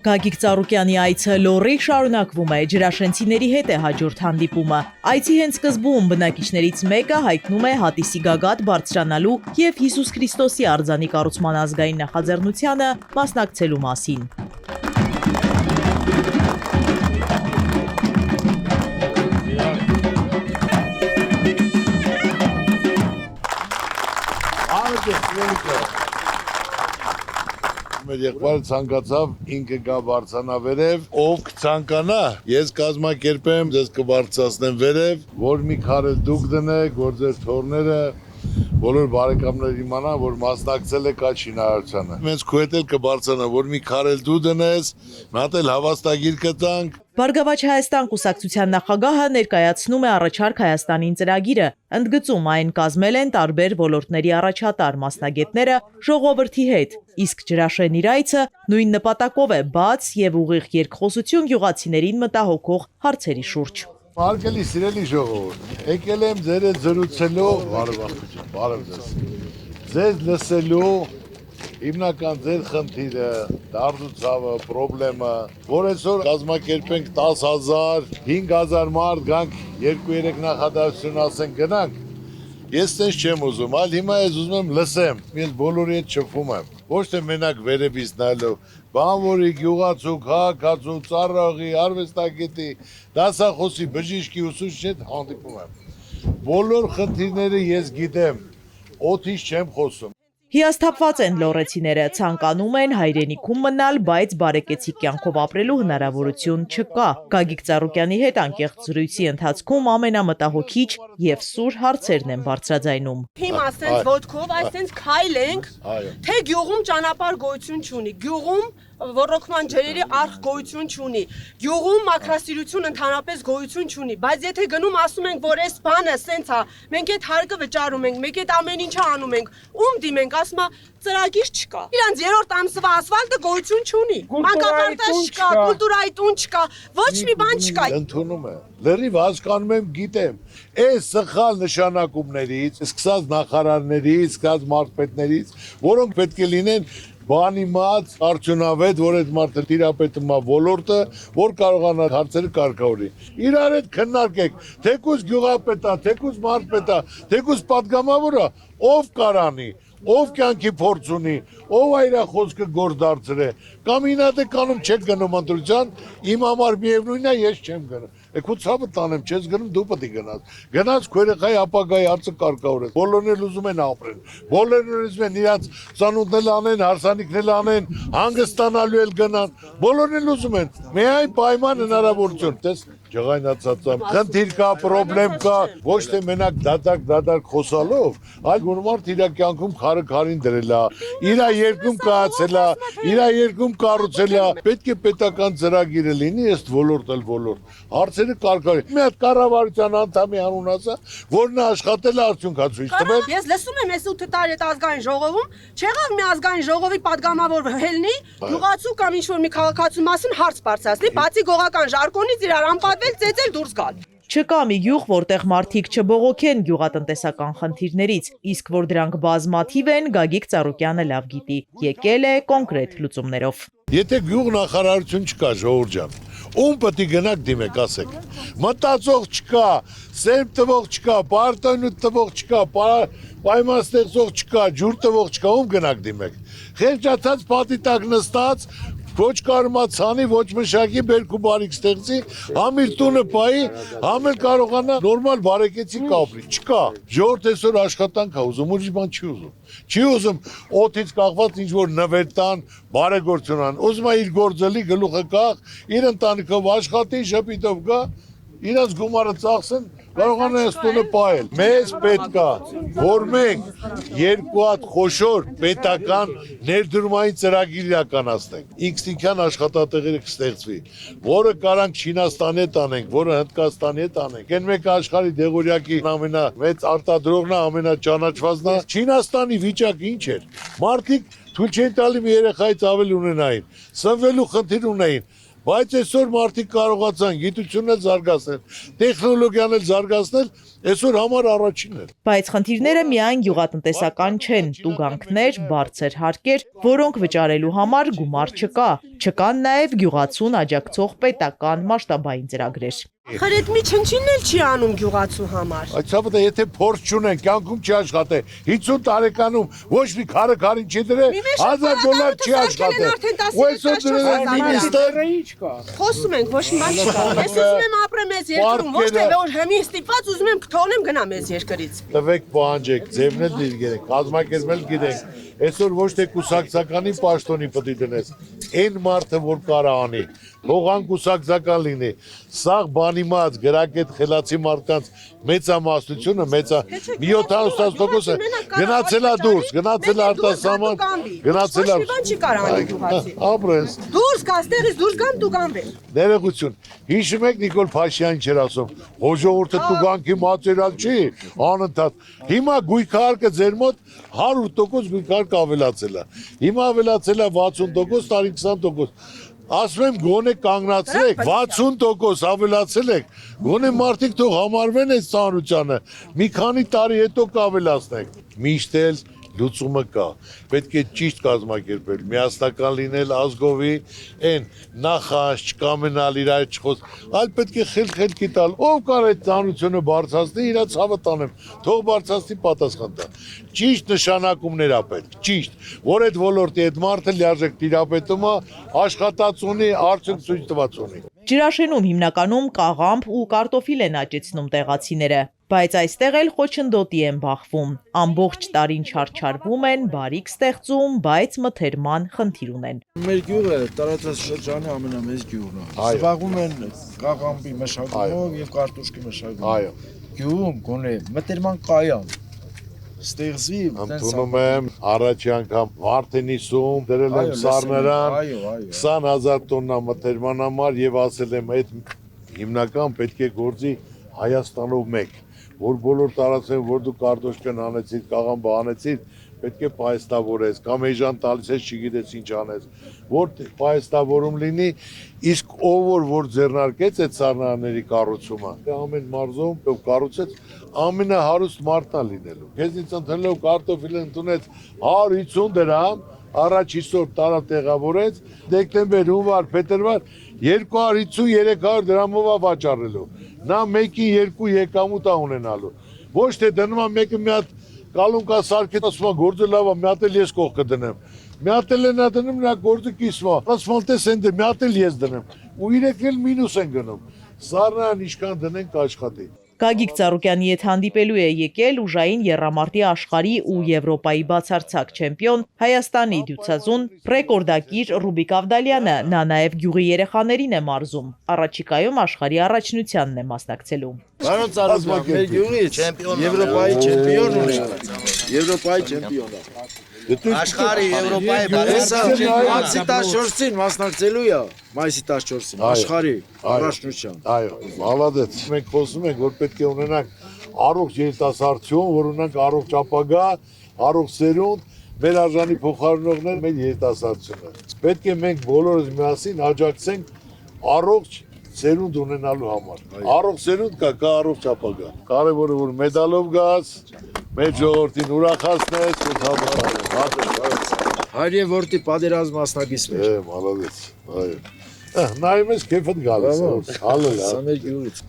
Գագիկ Ծառուկյանի այցը լոռի շարունակվում է, ջրաշենցիների հետ է հաջորդ հանդիպումը։ Այցի հենց սկզբում բնակիչներից մեկը հայտնում է հատիսի գագաթ բարձրանալու և Հիսուս Քրիստոսի արձանի կառուցման ազգային նախաձեռնությանը մասնակցելու մասին։ Մեր եղբայրը ցանկացավ ինքը գա բարձրանա վերև, ով կցանկանա, ես կազմակերպեմ, ձեզ կբարձրացնեմ վերև, որ մի քար էլ դուք դնեք, որ ձեր թորները, բոլոր բարեկամներ իմանան, որ մասնակցել եք այդ շինարարությանը։ Մենք քո հետ էլ կբարձրանա, որ մի քար էլ դու դնես, նատ էլ հավաստագիր կտանք։ Բարգավաճ Հայաստան կուսակցության նախագահը ներկայացնում է առաջարկ Հայաստանին ծրագիրը, ընդգծում այն կազմել են տարբեր ոլորտների առաջատար մասնագետները ժողովրդի հետ, իսկ ջրաշեն իր այցը նույն նպատակով է բաց և ուղիղ երկխոսություն գյուղացիներին մտահոգող հարցերի շուրջ։ Հարգելի սիրելի ժողովուրդ, եկել եմ ձեր հետ զրուցելու, բարև ձեզ լսելու հիմնական ձեր խնդիրը, դարձուցավը, պրոբլեմը, որ այսօր կազմակերպենք 10,000, 5,000 մարդ գանք 2-3 նախադասություն ասենք գնանք, ես տենց չեմ ուզում, այլ հիմա ես ուզում եմ լսեմ, ես բոլորի հետ շփվում եմ, ոչ թե մենակ վերևից նայելով, բանվորի, գյուղացու, քաղաքացու, ծառայողի, արվեստագետի, դասախոսի, բժիշկի, ուսուցչի հետ հանդիպում եմ։ Բոլոր խնդիրները ես գիտեմ, օդից չեմ խոսում։ Հիասթափված են լոռեցիները, ցանկանում են հայրենիքում մնալ, բայց բարեկեցիկ կյանքով ապրելու հնարավորություն չկա։ Գագիկ Ծառուկյանի հետ անկեղծ զրույցի ընթացքում ամենամտահոգիչ և սուր հարցերն են բարձրաձայնում։ Հիմա ասենց ոտքով, այսենց քայլենք, թե գյուղում ճանապարհ գոյություն չունի, գյուղում ոռոգման ջրերի արխ գոյություն չունի, գյուղում մաքրասիրություն ընդհանրապես գոյություն չունի, բայց եթե գնում ասում ենք, որ այս բանը սենց է, մենք այդ հարկը վճարում ենք, մենք այդ ամեն ինչը անում ենք, ում դիմենք, ասում է ծրագիր չկա։ Իրանց երրորդ ամսվա ասֆալտը գոյություն չունի, մանկապարտեզ չկա, կուլտուրայի տուն չկա, ոչ մի բան չկա։ Ընդունում է, լրիվ հասկանում եմ, գիտեմ, այս սխալ նշանակումներից, սկսած նախարարներից, սկսած մարզպետներից, որոնք պետք է լինեն բանիմաց, արդյունավետ, որ այդ մարդը տիրապետում է ոլորտը, որ կարողանա հարցերը կարգավորի։ Իրար հետ քննարկեք, թեկուզ գյուղապետա, թեկուզ մարզպետա, թեկուզ պատգամավորը, ով կարանի, ով կյանքի փորձ ունի, ով այրա խոսքը գործ դարձրե, կամ ինատե կանում չեք գնում ընտրության, իմ համար միևնույնն է, ես չեմ գնում։ Քո ցավը տանեմ, չես գնում, դու պետք է գնաս։ Գնաց քո երեխայի ապագայի հարցը կարգավորես։ Բոլորն էլ ուզում են ապրեն։ Բոլորն ուզում են իրանց ծանոթնել անեն, հարսանիքնել անեն, հանգստանալու էլ գնան։ Բոլորն էլ ուզում են։ Միայն պայման հնարավորություն, տես ջղայնացածամ, խնդիր կա, պրոբլեմ կա, ոչ թե մենակ դատարկ խոսալով, այլ որ մարդ իր կյանքում քարը քարին դրել է, իր երկում կայացել է, իր երկում կառուցել է, պետք է պետական ծրագիրը լինի, ըստ ոլորտ էլ ոլորտ, հարցերը կարգավորի։ Մի հատ կառավարության անդամի անուն ասա, որ նա աշխատել է արդյունք ցույց տվել։ Ես լսում եմ այս 8 տարի այդ ազգային ժողովում, չեղավ մի ազգային ժողովի падգամավոր հելնի, գյուղացու կամ ինչ-որ մի քաղաքացու մասին հարց բարձրացնի, բացի գողական ժարգոնից իրար անպատվել, ծեծել դուրս գալ։ Չկա մի գյուղ, որտեղ մարդիկ չբողոքեն գյուղատնտեսական խնդիրներից, իսկ որ դրանք բազմաթիվ են, Գագիկ Ծառուկյանը լավ գիտի, եկել է կոնկրետ լուծումներով։ Եթե գյուղ նախարարություն չկա, ժողովուրդ ջան, ում պետք է գնաք դիմեք, ասեք։ Մտածող չկա, սերմ տվող չկա, պարտойնու տվող չկա, պայման ստեղծող չկա, ջուր տվող չկա, ում գնաք դիմեք։ Խեղճացած պատի տակ նստած, ոչ կարմացանի, ոչ մշակի, բերք ու բարիք ստեղծի, համ իր տունը պայի, համ էլ կարողանա նորմալ բարեկեցիկ ապրի, չկա։ Ժողովուրդ այսօր աշխատանք է ուզում, ուրիշ բան չի ուզում։ Չի ուզում օդից կախված ինչ-որ նվեր տան, բարեգործություն ան, ուզում է իր գործելի գլուխը կախ, իր ընտանիքով աշխատի, շփիտով գա, իրենց գումարը ծախսեն, կարողանա այս տունը պահել։ Մեզ պետք է, որ մենք երկու հատ խոշոր պետական ներդրումային ծրագիր իրականացնենք։ Ինքնիկյան աշխատատեղերը կստեղծվի, որը կարանք Չինաստանի հետ անենք, որը Հնդկաստանի հետ անենք։ Այն մեկը աշխարհի դեղորյակի ամենամեծ արտադրողն է, ամենաճանաչվածն է։ Չինաստանի վիճակը ինչ էր։ Մարդիկ թույլ չեն տալի մի երեխայից ավել ունենային, սնվելու խնդիր ունեին։ Բայց այսօր մարդիկ կարողացան գիտությունն էլ զարգացնել, տեխնոլոգիան էլ զարգացնել, այսօր համար առաջինն է։ Բայց խնդիրները միայն գյուղատնտեսական չեն, տուգանքներ, բարձր հարկեր, որոնք վճարելու համար գումար չկա։ Չկան նաև գյուղացուն աջակցող պետական մասշտաբային ծրագրեր։ Ախր այդ մի չնչինն էլ չի անում գյուղացու համար։ Այդ ցավը եթե փորձ չունեն, կյանքում չի աշխատե։ 50 տարեկանում ոչ մի քարը քարին չի դրել, $1000 չի աշխատե։ Ու այսօր դրել են մինիստերը ինչ կա։ Խոսում ենք, ոչ մի բան չկա։ Ես ուզում եմ ապրեմ այս երկրում, ոչ թե որ հիմի ստիպված ուզում եմ կթողնեմ գնամ այս երկրից։ Տվեք պահանջեք, ձևն էլ դիրգերեք, կազմակերպել գիտենք։ Այսօր ոչ թե կուսակցականի պաշտոնի պետք է դնես, այն մարդը որ կարա անի, թողան կուսակցական լինի, սաղ բանիմաց գրակետ խելացի մարդկանց մեծամասնությունը, մի 70% գնացել է դուրս, գնացել է արտասահման, գնացել է։ Ոչ մի բան չի կարող անի գյուղացի։ Ապրես։ Դուրս գա, ստեղից դուրս գամ դու գանվեմ։ Ներողություն։ Հիշում եք Նիկոլ Փաշյանին չէր ասում, հոժողորդը տուգանքի մատերիալ չի, անընդհատ։ Հիմա գույքարկը ձեր մոտ 100% գույքարկ ավելացել է։ Հիմա ավելացել է 60%, տարի 20%։ Ասում եմ գոնե կանգնացրեք, 60% ավելացել եք, գոնե մարդիկ թող համարվեն այս ծանրությանը, մի քանի տարի հետո կավելացնեք։ Միշտ էլ լուծումը կա, պետք է ճիշտ կազմակերպել, միասնական լինել ազգովի, այն նախանց չկամենալ իրար չխոս, այլ պետք է խելքի տալ, ով կար այդ ծանրությունը բարձրացնի, իրա ցավը տանեմ, թող բարձրացնի պատասխան տա։ Ճիշտ նշանակումներ ա պետք, ճիշտ, որ այդ ոլորտի այդ մարդը լիարժեք տիրապետում է, աշխատած ունի, արդյունք ցույց տված ունի։ Ջրաշենում հիմնականում կաղամբ ու կարտոֆիլ են աճեցնում տեղացիները, բայց այստեղ էլ խոչընդոտի են բախվում։ Ամբողջ տարին չարչարվում են, բարիք ստեղծում, բայց մթերման խնդիր ունեն։ Մեր գյուղը տարածաշրջանի ամենամեծ գյուղն է։ Զբաղվում են կաղամբի մշակումով եւ կարտոշկի մշակումով։ Այո։ Գյուղում գոնե մթերման կայան ստեղծվի, ընդունում եմ առաջի անգամ Վարդենիսում դրել եմ սառներան 20000 տոննա մթերման համար եւ ասել եմ այդ հիմնական պետք է գործի Հայաստանով մեկ, որ բոլոր տարածքներում որ դու կարտոշկան անեցիր, կաղամբը անեցիր, պետք է պայստավորես, կամ էժան տալիս ես չգիտես ինչ անես, որ պայստավորում լինի, իսկ ով որ ձեռնարկեց այդ սառնարանների կառուցումը, ամեն մարզում ով կառուցեց ամենահարուստ մարդն է լինելու։ Քեզնից ընդունելով կարտոֆիլը ընդունեց 150 դրամ, առաջ 50 տարա տեղավորեց, դեկտեմբեր, հունվար, փետրվար 250-300 դրամով է վաճառելու։ Նա մեկի երկու եկամուտ է ունենալու։ Ոչ թե դնում է մեկը մի հատ կալունկա սարքեց, ասում է գործը լավ է, մի հատ էլ ես կողքը դնեմ։ Մի հատ էլ նա դնում, նա գործը կիսում է։ Ասում տես են դե մի հատ էլ ես դնեմ։ Ու իրենք էլ մինուս են գնում։ Սառնան ինչքան դնենք աշխատի։ Գագիկ Ծառուկյանի հետ հանդիպելու է եկել ուժային եռամարտի աշխարհի ու Եվրոպայի բացարձակ չեմպիոն Հայաստանի դյուցազուն ռեկորդակիր Ռուբիկ Ավդալյանը, նա նաև գյուղի երեխաներին է մարզում, առաջիկայում աշխարհի առաջնությանն է մասնակցելու։ Պարոն Ծառուկյան, մեր գյուղից Եվրոպայի չեմպիոն ունենք։ Եվրոպայի չեմպիոն է։ Աշխարհի Եվրոպայի Մայիսի 14-ին մասնակցելու է, մայիսի 14-ին աշխարհի առաջնության։ Այո, մալադեց։ Մենք խոսում ենք, որ պետք է ունենանք առողջ երիտասարդություն, որ ունենանք առողջ ապագա, առողջ սերունդ, մեր արժանի փոխարինողներ մեր երիտասարդությունը։ Պետք է մենք բոլորս միասին աջակցենք առողջ սերունդ ունենալու համար։ Առողջ սերունդ կա առողջ ապագա։ Կարևորը որ մեդալով գաս, մեր ժողովրդին ուրախացնես, Հայր եւ որդի պատերազմ մասնակից մեր։ Մալադեց։ Այո։ Նայում ես քեֆդ գալիս։ Հալել, հա։ Սա մեր գյուղից։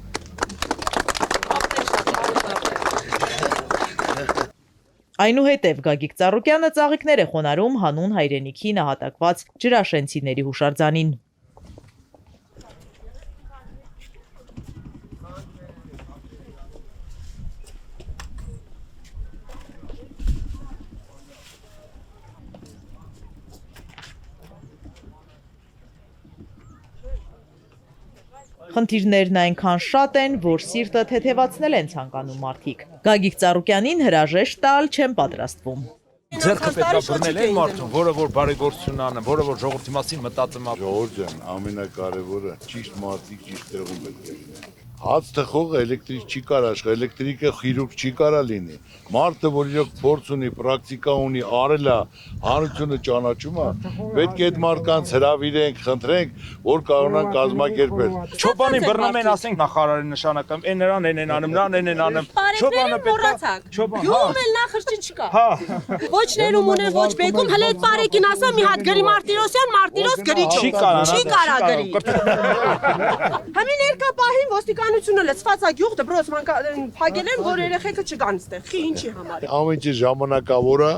Այնուհետև Գագիկ Ծառուկյանը ծաղիկներ է խոնարհում հանուն հայրենիքի նահատակված ջրաշենցիների հուշարձանին։ Խնդիրներն այնքան շատ են, որ սիրտը թեթևացնել են ցանկանում մարդիկ։ Գագիկ Ծառուկյանին հրաժեշտ տալ չեն պատրաստվում։ Ձերքը պետք է բռնել այն մարդուն, որը որ բարեգործություն անը, որը որ ժողովրդի մասին մտածում է։ Ժողովուրդ ջան, ամենակարևորը ճիշտ մարդիկ ճիշտ տեղում պետք է լինեն։ Հաց թխող էլեկտրիկ չի կարող աշխ, էլեկտրիկը խիրուրգ չի կարող լինի։ Մարդը, որ իրոք փորձ ունի, պրակտիկա ունի, արել է, հանրությունը ճանաչում է, պետք է այդ մարդկանց հրավիրենք, խնդրենք, որ կարողանան կազմակերպել։ Չոբանին բռնում են, ասենք նախարարի նշանակում, այն նրան են անում, նրան են անում։ Բարեկներն մոռացաք։ Գյուղում էլ նախրջի չկա։ Ոչ ներում ունեն, ոչ բեկում, հələ այդ բարեկին ասա մի հատ գրի Մարտիրոսյան, Մարտիրոս գրի չի կարա գրի։ Համի ներկա պահին ոստիկանությունը լցված է գյուղ դպրոց փակել են, որ երեխեքը չգան այստեղ։ Խի ինչի համար։ Ամեն ինչ ժամանակավոր է,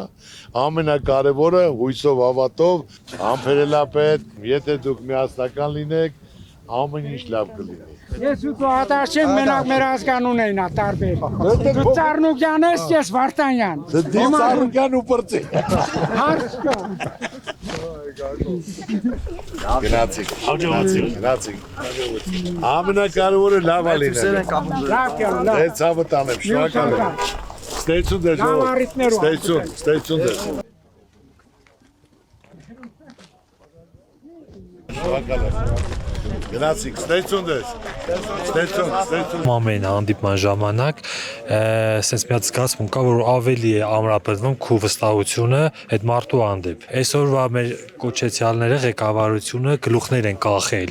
ամենակարևորը հույսով հավատով, համբերելապետ, եթե դուք միասնական լինեք, ամեն ինչ լավ կլինի։ Ես ու դու հատաշեն մենակ մեր ազգանուն էին տարբեր։ Դու Ծառնուկյան ես, ես Վարդանյան։ Դու Ծառնուկյան ու Պրծի։ Հարց կա։ Գնացիք։ Ամենակարևորը լավ է լինել։ Լավ կան, լավ։ Դե ցավը տանեմ, շնորհակալ եմ։ Ստեցուն դեր ժողով։ Ստեցուն դեր։ Շնորհակալ եմ։ Գնացիք, ստեցուն դեր։ Ստեցուն։ Ամեն հանդիպման ժամանակ sense մի հատ զգացում կա, որ ավելի է ամրապնդվում քու վստահությունը այդ մարդու հանդեպ։ Այսօրվա մեր կոչեցյալները ղեկավարությունը գլուխներ են կախել,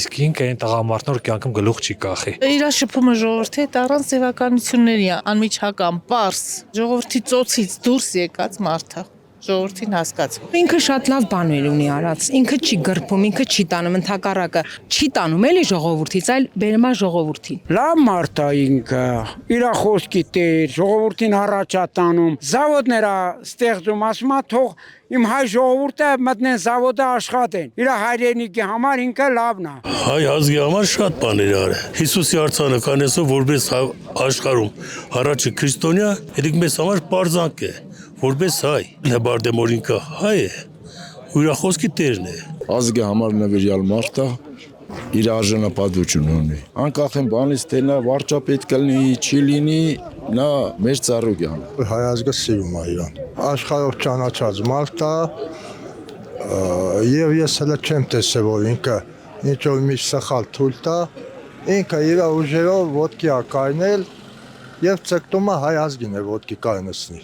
իսկ ինքը այն տղամարդն որ կյանքում գլուխ չի կախի։ Իրա շփումը ժողովրդի հետ առանց ձևականությունների անմիջական, պարզ, ժողովրդի ծոցից դուրս եկած մարդը։ Ժողովրդին հասկացում։ Ինքը շատ լավ բաներ ունի արած, ինքը չի գրփում, ինքը չի տանում, ընդհակառակը չի տանում էլի ժողովրդից, այլ բերում է ժողովրդին։ Լավ մարդ է ինքը, իր խոսքի տեր, ժողովրդին առաջ է տանում, զավոդներ է ստեղծում, ասում է թող իմ հայ ժողովուրդը մտնեն զավոդը աշխատեն։ Իր հայրենիքի համար ինքը լավն է։ Հայ ազգի համար շատ բաներ արել։ Հիսուսի արձանը կանեսով որպես աշխարհում առաջի քրիստոնյա, երեք մեզ համար բարձանք է, որպես հայ։ Լեբարդեմոր ինքը հայ է, ու իր խոսքի տերն է։ Ազգի համար նվիրյալ մարդ է, իր արժանապատվություն ունի։ Անկախ են բանից թե նա վարչապետ կլինի, չի լինի, նա մեր Ծառուկյան է։ Հայ ազգը սիրում է իրան։ Աշխարհով ճանաչած մարդ է, եւ ես հələ չեմ տեսել, որ ինքը ինչ որ մի սխալ թույլ տա, ինքը իր ուժերով ոտքի է կայնել եւ ցկտում է հայ ազգին է ոտքի կայնեցնի։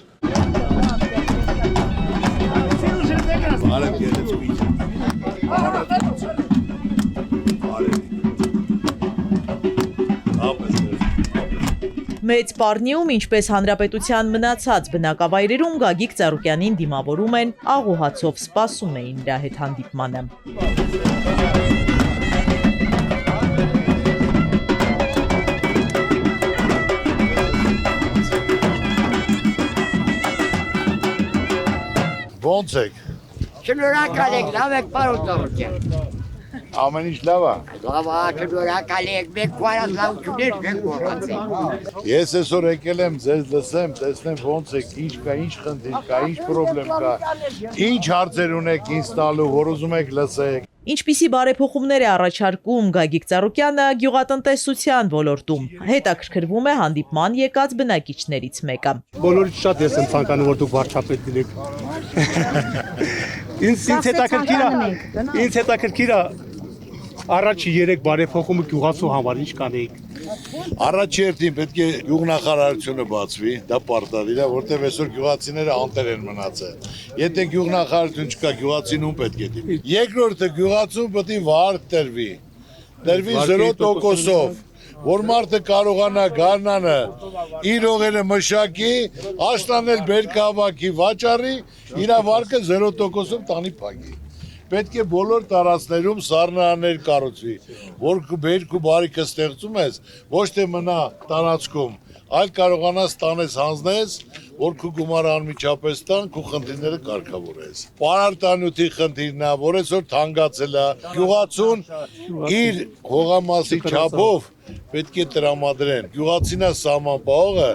Մեծ Պառնիում, ինչպես հանրապետության մնացած բնակավայրերում Գագիկ Ծառուկյանին դիմավորում են, աղոհացով սպասում էին նրա հետ հանդիպմանը։ Ոնց եք։ Շնորհակալ եք, լավ եք, պարոն Ծառուկյան։ Ամեն ինչ լավ է։ Լավ է, շնորհակալ եք, մեկ քարազանություններ չեք մոռացել։ Ես այսօր եկել եմ ձեզ լսեմ, տեսնեմ ոնց եք, ինչ կա, ինչ խնդիր կա, ինչ խնդրեմ կա, ինչ հարցեր ունեք ինձ տալու, որ ուզում եք լսեք։ Ինչպիսի բարեփոխումներ է առաջարկում Գագիկ Ծառուկյանը գյուղատնտեսության ոլորտում։ Հետաքրքրվում է հանդիպման եկած բնակիչներից մեկը։ Բոլորից շատ ես եմ ցանկանում, որ դուք վարչապետ լինեք։ Ինձ հետաքրքիր է առաջի 3 բարեփոխումը գյուղացու համար ինչ կանեիք։ Առաջի երթին պետք է գյուղնախարարությունը բացվի, դա պարտադիր է, որտեղ այսօր գյուղացիները անտեր են մնացել։ Եթե գյուղնախարարություն չկա, գյուղացին ում պետք է դիմի։ Երկրորդը գյուղացուն պետք է վարկ տրվի 0%-ով, որ մարդը կարողանա գարնանը իր օղերը մշակի, աշտանել բերքահավաքի վաճառի, իր վարկը 0%-ով տանի փակի։ Պետք է բոլոր տարածքներում սառնարաններ կառուցվի, որ բերք ու բարիքը ստեղծում ես, ոչ թե մնա տարածքում, այլ կարողանաս տանես հանձնես, որ քու գումարը անմիջապես տան, քու խնդիրները կարգավորես։ Պարարտանյութի խնդիրն է, որ այսօր թանկացել է, գյուղացուն իր հողամասի չափով պետք է տրամադրեն։ Գյուղացին է սահմանապահողը,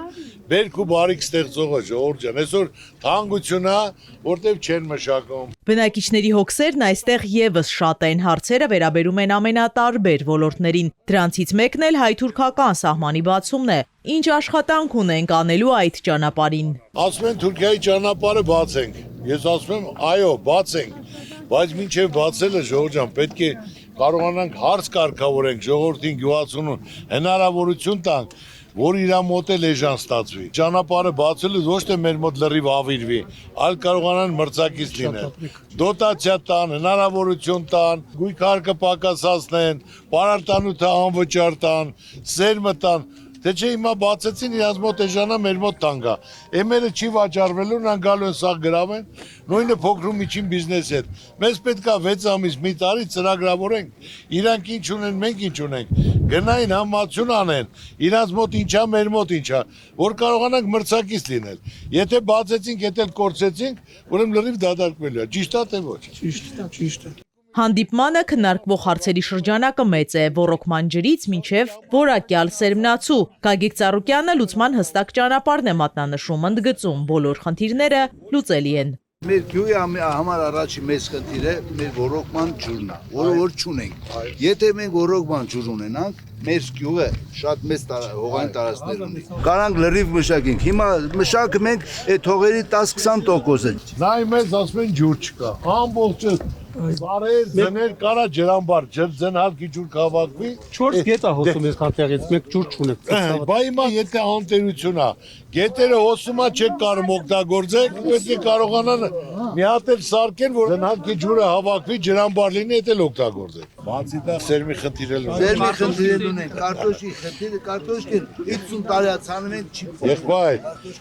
բերք ու բարիք ստեղծողը ժողովուրդ ջան, այսօր թանկություն է, որտեվ չեն մշակում։ Բնակիչների հոգսերն այստեղ եւս շատ են, հարցերը վերաբերում են ամենատարբեր ոլորտներին։ Դրանցից մեկն էլ հայ-թուրքական սահմանի բացումն է։ Ինչ աշխատանք ունենք անելու այդ ճանապարհին։ Ասում են Թուրքիայի ճանապարհը բացենք։ Ես ասում եմ, այո, բացենք, բայց մինչև բացելը ժողովուրդ ջան, պետք է կարողանանք հարց կարգավորենք ժողովրդին գյուղացունուն հնարավորություն տանք, որ իր մոտ էլ էժան ստացվի։ Ճանապարհը բացելուց ոչ թե մեր մոտ լրիվ ավիրվի, այլ կարողանան մրցակից լինել։ Դոտացիա տան, հնարավորություն տան, գույքարկը պակասացնեն, պարարտանյութը անվճար տան, սերմը տան։ Թե չէ հիմա բացեցին իրաց մոտ էժանա, մեր մոտ տանգա։ Էմերը չի վաճառվելու, նրանք գալու են սաղ գրավեն, նույնը փոքր ու միջին բիզնեսի հետ։ Մեզ պետքա 6 ամիս, մի տարի ծրագրավորենք, իրանք ինչ ունեն, մենք ինչ ունենք, գնային համացություն անեն, իրաց մոտ ինչա, մեր մոտ ինչա, որ կարողանանք մրցակից լինել։ Եթե բացեցինք, եթե կորցեցինք, ուրեմն լրիվ դադարեցվելու է։ Ճիշտ է թե ոչ։ Ճիշտ է։ Հանդիպմանը քննարկվող հարցերի շրջանակը մեծ է, ոռոգման ջրից մինչև որակյալ սերմնացու։ Գագիկ Ծառուկյանը լուծման հստակ ճանապարհն է մատնանշում, ընդգծում, բոլոր խնդիրները լուծելի են։ Մեր գյուղի համար առաջի մեծ խնդիրը մեր ոռոգման ջուրն է, որը որ չունենք։ Եթե մենք ոռոգման ջուր ունենանք, մեր գյուղը շատ մեծ հողային տարածքներ ունի։ Կարանք լրիվ մշակենք։ Հիմա մշակը մենք այդ հողերի 10-20%-ը։ Նայ մեզ ասում են ջուր չկա։ Ամբողջը բարեր, ձներ կարա ջրամբար, ջրձենհարկի ջուր կհավաքվի։ 4 գետ է հոսում ես քանտեղից, մեկ ջուր չունենք։ Բա հիմա եթե անտերություն է, գետերը հոսումա չեք կարում օգտագործեք, պետք է կարողանան մի հատ էլ սարքեն, որ ձենհարկի ջուրը հավաքվի, ջրամբար լինի, դա էլ օգտագործեք։ Բացի դա սերմի խնդիրը ունենք։ Սերմի խնդիրը ունենք, կարտոշի խնդիրը, կարտոշկին 50 տարի ցանում են չի։ Եղբայր,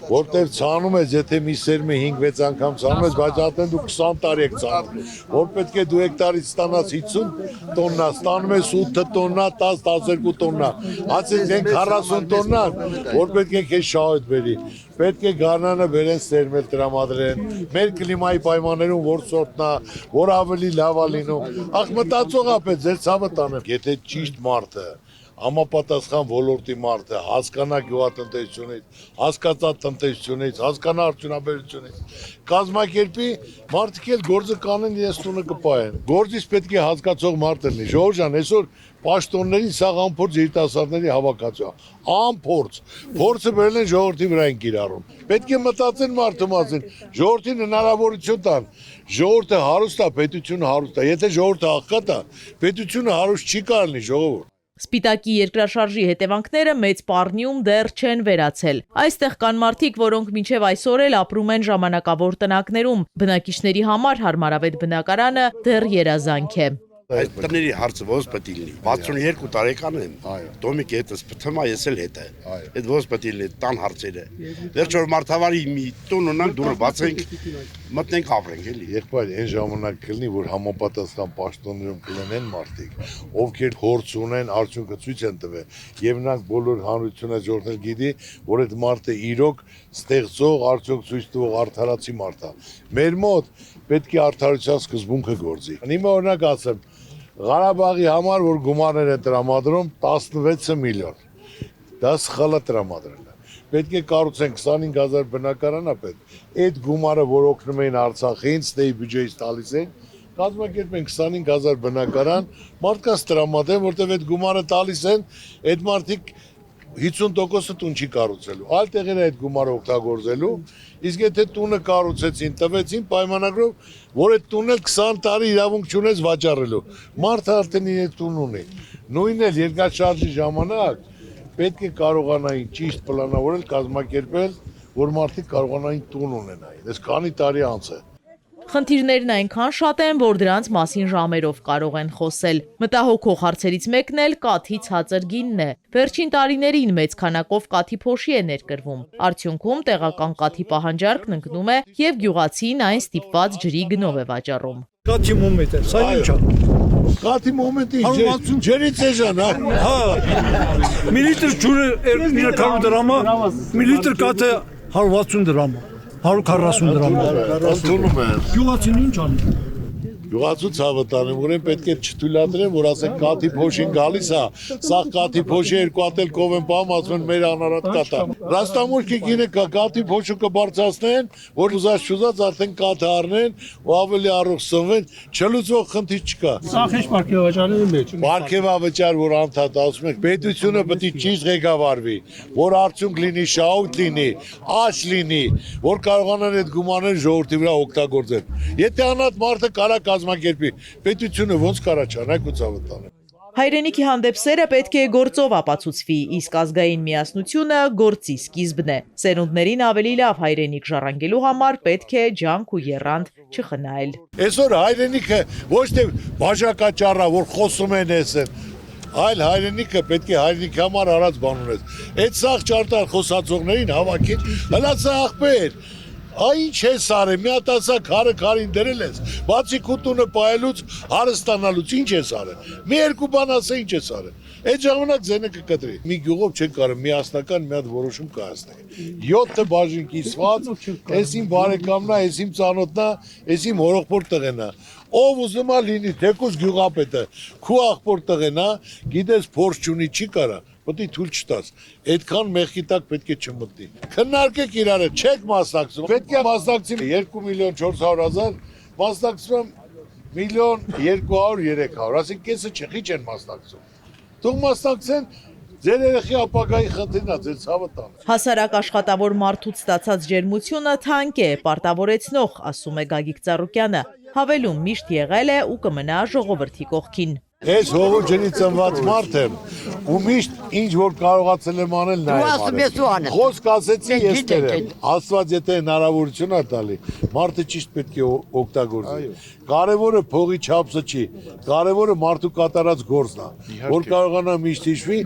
որտեղ ցանում ես, եթե մի սերմը 5-6 անգամ ցանում ես, բայց արդեն դու 20 տարի եք ցանում, որ պետք է դու հեկտարից ստանաս 50 տոննա, ստանում ես 8 տոննա, 10-12 տոննա, ասենք դենք 40 տոննա, որ պետք է քեզ շահույթ բերի, պետք է գարնանը բերեն սերմել տրամադրեն, մեր կլիմայի պայմաններում որ սորտնա, որ ավելի լավ է լինում, ախ մտածող ապետ, ձեր ցավը տանեմ, եթե ճիշտ մարդը համապատասխան ոլորտի մարդը հասկանա գյուղատնտեսությունից, հասկացա տնտեսությունից, հասկանա արդյունաբերությունից, կազմակերպի մարդիկ էլ գործը կանեն իրենց տունը կպայեն։ Գործից պետք է հասկացող մարդ լինի։ Ժողովուրդ ջան, այսօր պաշտոնների սաղ անփորձ երիտասարդների հավաքածու, անփորձ, փորձը բերել են ժողովրդի վրա են կիրառում։ Պետք է մտածեն մարդու մասին, ժողովրդին հնարավորություն տան։ Ժողովուրդը հարուստ է, պետությունը հարուստ է։ Եթե ժողովուրդը աղքատ է, պետությունը հարուստ չի կարելի, ժողովուրդ։ Սպիտակի երկրաշարժի հետևանքները մեծ Պառնիում դեռ չեն վերացել։ Այստեղ կան մարդիկ, որոնք մինչև այսօր էլ ապրում են ժամանակավոր տնակներում։ Բնակիչների համար հարմարավետ բնակարանը դեռ երազանք է։ Այդ տների հարցը ոնց պետք է լինի։ 62 տարեկան եմ։ Դոմիկ հետս թեմա ես էլ հետ է։ Այդ ոնց պետք է լինի տան հարցերը։ Վերջ որ մարդավարի մի տուն ունանք, դուրը բացենք, մտնենք ապրենք էլի։ Եղբայր, այն ժամանակ կլինի, որ համապատասխան պաշտոններում կլինեն մարդիկ, ովքեր փորձ ունեն, արդյունքը ցույց են տվել, եւ նրանք բոլոր հանրությունը ժողովրդը գիտի, որ այդ մարդը իրոք ստեղծող, արդյունք ցույց տվող արդարացի մարդ է։ Մեր մոտ պետք է արդարության սկզբունքը գործի։ Հիմա օրինակ ասեմ, Ղարաբաղի համար, որ գումարներ են տրամադրում 16 միլիոն, դա սխալ է տրամադրել։ Պետք է կառուցեն 25000 բնակարանապետ, այդ գումարը, որ օգնում էին Արցախին, ստեյ բյուջեից տալիս են, կազմակերպեն 25000 բնակարան, մարդկանց տրամադրեն, որտեղ այդ գումարը տալիս են, այդ մարդիկ 50%-ը տուն չի կառուցելու, այլ տեղեր է այդ գումարը օգտագործելու, իսկ եթե տունը կառուցեցին, տվեցին պայմանագրով, որ այդ տունը 20 տարի իրավունք չունես վաճառելու, մարդը արդեն իր տուն ունի, նույնն էլ երկրաշարժի ժամանակ պետք է կարողանային ճիշտ պլանավորել, կազմակերպել, որ մարդիկ կարողանային տուն ունենային, այս քանի տարի անց է։ Խնդիրներն այնքան շատ են, որ դրանց մասին ժամերով կարող են խոսել։ Մտահոգող հարցերից մեկն էլ կաթի ցածր գինն է։ Վերջին տարիներին մեծ քանակով կաթի փոշի է ներկրվում։ Արդյունքում տեղական կաթի պահանջարկն ընկնում է եւ գյուղացին այն ստիպված ջրի գնով է վաճառում։ Կաթի մոմենտ է, սա ի՞նչ է։ Կաթի մոմենտի ջրից էժան, հա։ Մի լիտր ջուրը 300 դրամ է, մի լիտր կաթը 160 դրամ է։ 140 դրամ։ Ընդունում եմ։ Գյուղացին ինչ անի։ Գյուղացու ցավը տանեմ, ուրեմն պետք է չթույլատրեն, որ ասեն կաթի փոշին գալիս է, սա կաթի փոշի երկու հատ էլ կով են պահում, ասում են մեր անարատ կաթա։ Ռաստամուշկի գինը կաթի փոշը կբարձրացնեն, որ ուզած արդեն կաթը առնեն ու ավելի առողջ սնվեն, չլուծող խնդիր չկա։ Սա քեշ պարգևաճարների մեջ։ Պարգևավճար, որ անդադ ասում եք, պետությունը պետք է ճիշտ ղեկավարվի, որ արդյունք լինի, շահույթ լինի, աճ լինի, որ կարողանան այդ գումարները ժողովրդի վրա օգտագործել։ Եթե անհատ մարդը կարա կազմակերպի, պետությունը ոնց կարաչանա կուցավտանը։ Հայրենիքի հանդեպ սերը պետք է գործով ապացուցվի, իսկ ազգային միասնությունը գործի սկիզբն է։ Սերունդներին ավելի լավ հայրենիք ժառանգելու համար պետք է ջանք ու եռանդ չխնայել։ Այսօր հայրենիքը ոչ թե բաժակաճառա, որ խոսում են էսեն, այլ հայրենիքը պետք է հայրենիքի համար արած բան ունես։ Այդ սաղ ճարտար խոսածողներին հավաքել, հլացա աղբեր, ինչ ես արել, մի հատ ասա քարը քարին դրել ես, բացի քուտունը պայելուց, հարստանալուց ինչ ես արել, մի երկու բան ասա ինչ ես արել, այդ ժամանակ ձենը կկտրի, մի գյուղով չեն կարող միասնական մի հատ որոշում կայացնել, 7 բաժին կիսված, ես իմ բարեկամն է, ես իմ ծանոթն է, ես իմ հորողբոր տղեն է, ով ուզում է լինի, թեկուզ գյուղապետը, քու աղբոր տղեն է, գիտես փորձ չունի, չի կարա, պետք է թույլ չտաս, այդքան մեղքի տակ պետք է չմտնի։ Քննարկեք իրարը, չեք մասնակցում, պետք է մասնակցի 2 միլիոն 400 000, մասնակցում 1,200,000-300,000, ասենք կեսը չխիչ են մասնակցում։ Թող մասնակցեն, ձեր երեխի ապագայի խնդիրն է, ձեր ցավը տան։ Հասարակ աշխատավոր մարդուց ստացած ջերմությունը թանկ է, պարտավորեցնող, ասում է Գագիկ Ծառուկյանը, հավելում միշտ եղել է ու կմնա ժողովրդի կողքին։ Ես հողու ջրի ծնված մարդ եմ ու միշտ ինչ որ կարողացել եմ անել նայեմ արել։ Խոսք ասեցի ես տերեմ, Աստված եթե հնարավորություն է տալի, մարդը ճիշտ պետք է օգտագործի։ Կարևորը փողի չափսը չի, կարևորը մարդու կատարած գործն է, որ կարողանա միշտ հիշվի,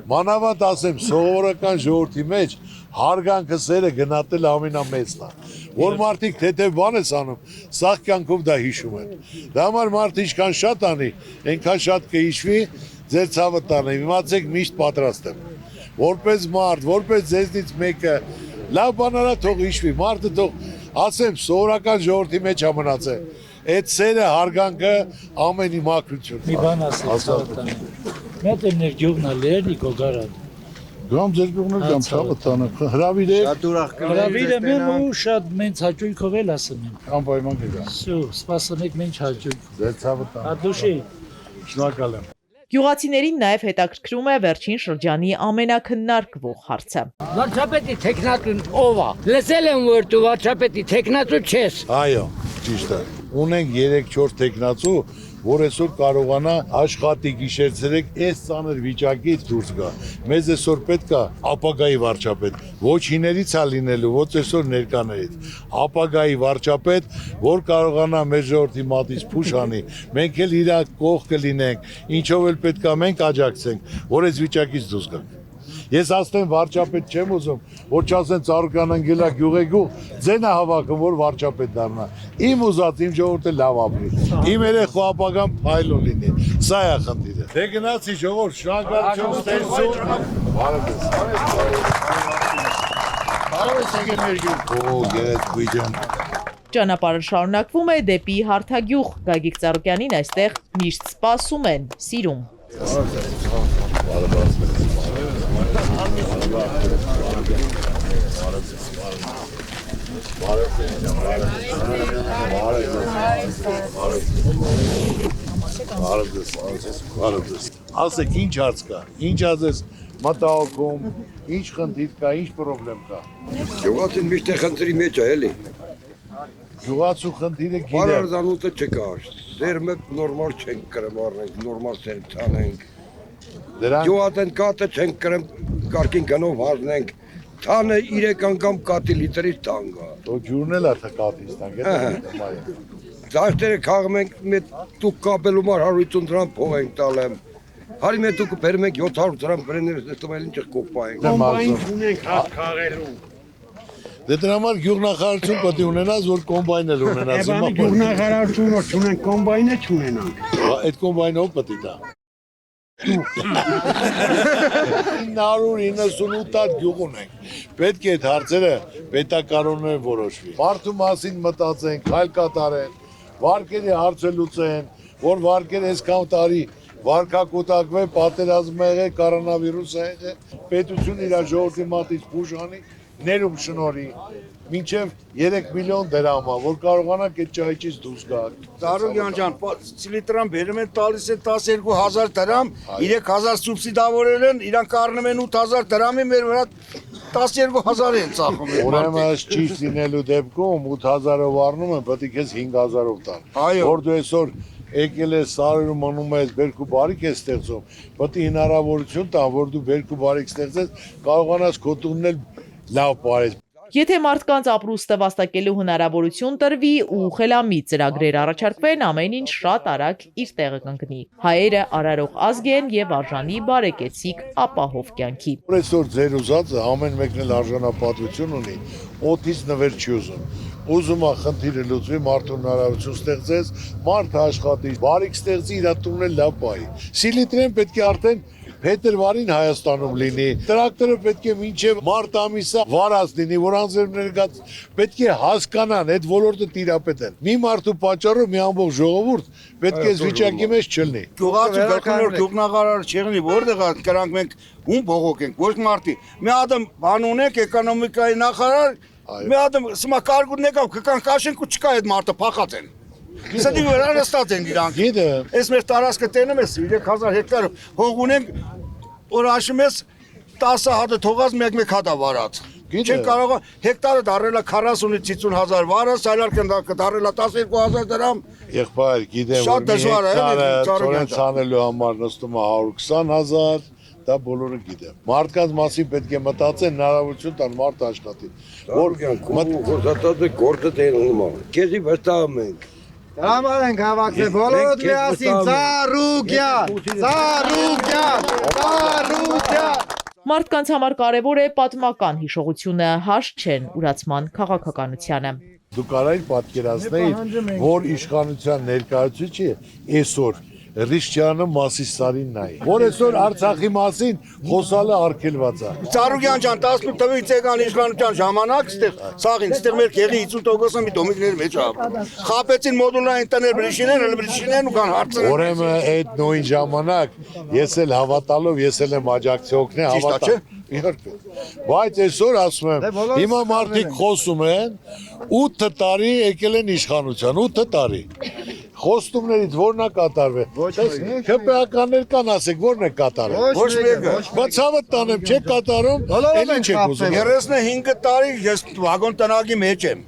մանավանդ ասեմ, սովորական ժողովրդի մեջ հարգանքը սերը գնահատել ամենամեծն է, որ մարդիկ թեթև բան ես անում, սաղ կյանքով դա հիշում են։ Դա համար մարդը ինչքան շատ անի, այնքան շատ կհիշվի, ձեր ցավը տանը, իմացեք միշտ պատրաստ եմ։ Որպես մարդ, որպես ձեզնից մեկը, լավ բան արա թող հիշվի, մարդը թող ասեմ, սովորական ժողովրդի մեջ ամնացել։ Այդ սերը հարգանքը ամենի մաքրություն։ Մի բան ասեմ, մեծ էր գյուղն է Լերնիկ Օգարան։ Գամ ձեր գյուղն էլ գամ ցավը տանը, հրավիրեք։ Շատ ուրախ կլինի։ Հրավիրեմ ու շատ մենց հաճույքով էլ ասեմ։ Անպայման կգամ։ Սու, սպասում եք մենց հաճույք։ Ձեր ցավը տանը։ Ադուշի։ Շնորհակալ եմ։ Գյուղացիներին նաև հետաքրքրում է վերջին շրջանի ամենակննարկվող հարցը։ Վարչապետի տեխնատուն ով է։ Լսել եմ, որ դու վարչապետի տեխնատու չես։ Այո, ճիշտ է։ Ունենք 3-4 տեխնացու, որ այսօր կարողանա աշխատի գիշեր-ցերեկ այս ծանր վիճակից դուրս գա։ Մեզ այսօր պետք է ապագայի վարչապետ, ոչ հիներից է լինելու, ոչ այսօր ներկաներից, ապագայի վարչապետ, որ կարողանա մեր ժողովրդի մատից փուշ անի, մենք էլ իր կողք կլինենք, ինչով էլ պետք է մենք աջակցենք, որ այս վիճակից դուրս գանք։ Ես ասեմ վարչապետ չեմ ուզում, որ չասեն Ծառուկյան ընկելա գյուղեգյուղ, ձենը հավաքում, որ վարչապետ դառնա։ Իմ ուզած, իմ ժողովուրդը լավ ապրի, իմ երեխու ապագան փայլուն լինի։ Սա է խնդիրը։ Դե գնացի ժողովուրդ, շնորհակալություն ստեղծում։ Բարևս եկեք մեր գյուղ։ Օ, գերեզգույն ջան։ Ճանապարհը շարունակվում է դեպի Հարթագյուղ, Գագիկ Ծառուկյանին այստեղ միշտ սպասում են, սիրում։ Ասեք ինչ հարց կա, ինչ ասես մտահոգում, ինչ խնդիր կա, ինչ պրոբլեմ կա։ Գյուղացին միշտ է խնդրի մեջ է, էլի։ Գյուղացու խնդիրը գիտեմ։ Բարարզանութը չկար, դեր մեկ նորմալ չենք կրեմ առնենք, նորմալ սերք թանենք։ Գյուղատեն կատը չենք կրեմ, կարկին գնով հարնենք, թանը 3 անգամ կատի լիտրից տանգա։ Դո ջուրն էլ է կատից տանգ, Դաշտերը քաղում ենք, մետ տուկ կապելու մար 150 դրամ փող ենք տալեմ։ Հարի մետ տուկը բերում ենք 700 դրամ բրեներս նստում էլ ինչ կոպայենք։ Կոմբայն ունենք հատ քաղելու։ Դե դրա համար գյուղնախարարություն պետք է ունենաս, որ կոմբայն էլ ունենաս։ Բանի գյուղնախարարություն որ չունենք, կոմբայնը չունենանք։ Այդ կոմբայնը ով պետք է տա։ 998 հատ գյուղ ունենք։ Պետք է այդ հարցերը պետականորեն որոշվի։ Մարդու մասին մտածենք, հայլ կատարեն, վարկերի հարցը լուծեն, որ վարկերը այսքան տարի վարկակուտակվեն, պատերազմ եղել, կորոնավիրուս եղել, պետությունը իր ժողովրդի մատից փուշ անի, ներում շնորհի, մինչև 3 միլիոն դրամա, որ կարողանանք այդ ճահիճից դուրս գալ։ Ծառուկյան ջան, լիտրան բերում են տալիս են 12000 դրամ, 3000 սուբսիդավորել են, իրանք առնում են 8000 դրամի մեր վրա 12000 են ծախում։ Ուրեմն ճիշտ լինելու դեպքում 8000-ով առնում են, պետք է քեզ 5000-ով տան։ Որ դու այսօր եկել ես սարերում մնում ես բերք ու բարիք ես ստեղծում, պետք է հնարավորություն տան, որ դու բերք ու բարիք ստեղծես, կարողանաս քո տունն էլ լավ բարես։ Եթե մարդկանց ապրուստը վաստակելու հնարավորություն տրվի ու խելամիտ ծրագրեր առաջարկվեն, ամեն ինչ շատ արագ իր տեղը կընկնի։ Հայերը արարող ազգ են եւ արժանի բարեկեցիկ ապահով կյանքի։ Այսօր ձեր ուզածը ամեն մեկն էլ արժանապատվություն ունի, օդից նվեր չի ուզում։ Ուզում է խնդիրը լուծվի, մարդու հնարավորություն ստեղծես, մարդը աշխատի, բարիք ստեղծի, իր տունն էլ լավ պահի։ Սիլիտրեն պետք է արդեն փետրվարին Հայաստանում լինի։ Տրակտորը պետք է մինչև մարտ ամիսը վարած լինի, որ անձրևներ պետք է հասկանան, այդ ոլորտը տիրապետեն։ Մի մարդու պատճառով մի ամբողջ ժողովուրդ պետք է այս վիճակի մեջ չլինի։ Գյուղացու գլխավոր գյուղնախարար չեղնի, որտեղ կրանք մենք ում բողոքենք, ոչ մարդի։ Մի հատ բան ունենք էկոնոմիկայի նախարար, մի հատ սմա կարգուն եկավ, կան կաշենք ու չկա այդ մարդը փախած են։ Սա դի վրա նստած են իրանք։ Այս մեր տարածքը տենում ես 3000 հեկտար հող ունենք, որ հաշվում ես 10 հատը թողած մեկ հատա վարած։ Չեն կարող հեկտարը դառնելա 40-ից 50000 վարը, սայլարկեն դառնելա 12000 դրամ։ Եղբայր, գիտեմ, շատ դժվար է, ծորեն ցանելու համար նստում է 120000, դա բոլորը գիտեմ։ Մարդկանց մասին պետք է մտածեն, հնարավորություն տան մարդ աշխատի։ Որ խոսածը գործը տենում է։ Քեզի վստահում ենք։ Դրամար ենք հավաքվել բոլորդ միասին Ծառուկյան, Ծառուկյան, Ծառուկյան։ Մարդկանց համար կարևոր է պատմական հիշողությունը, հաշտ չեն ուրացման քաղաքականությանը։ Դու կարայր պատկերացնել, որ իշխանության ներկայացուցիչը այսօր Ռիշչյանը Մասիսարին նայի, որ այսօր Արցախի մասին խոսալը արգելված է։ Ծառուկյան ջան, 18 թվականից եկան իշխանության ժամանակ, ստեղ մեր քեղի 50%-ը մի դոմիկների մեջ ապրում։ Խապեցին մոդուլային տներ բրիշինեն ու կան հարցեր։ Ուրեմն այդ նույն ժամանակ ես էլ հավատալով, ես էլ եմ աջակցի օգնել հավատալ։ Իհարկե։ Բայց այսօր ասում եմ, հիմա մարդիկ խոսում են 8 տարի եկել են իշխանության, 8 տարի։ Խոստումներից որն է կատարվել։ ՀՊԱ-կաններ կան, ասեք, որն է կատարել։ Ոչ մեկը։ Բայց ցավը տանեմ, չեք կատարում, ելի չեք ուզում։ 35 տարի ես վագոն տնագի մեջ եմ։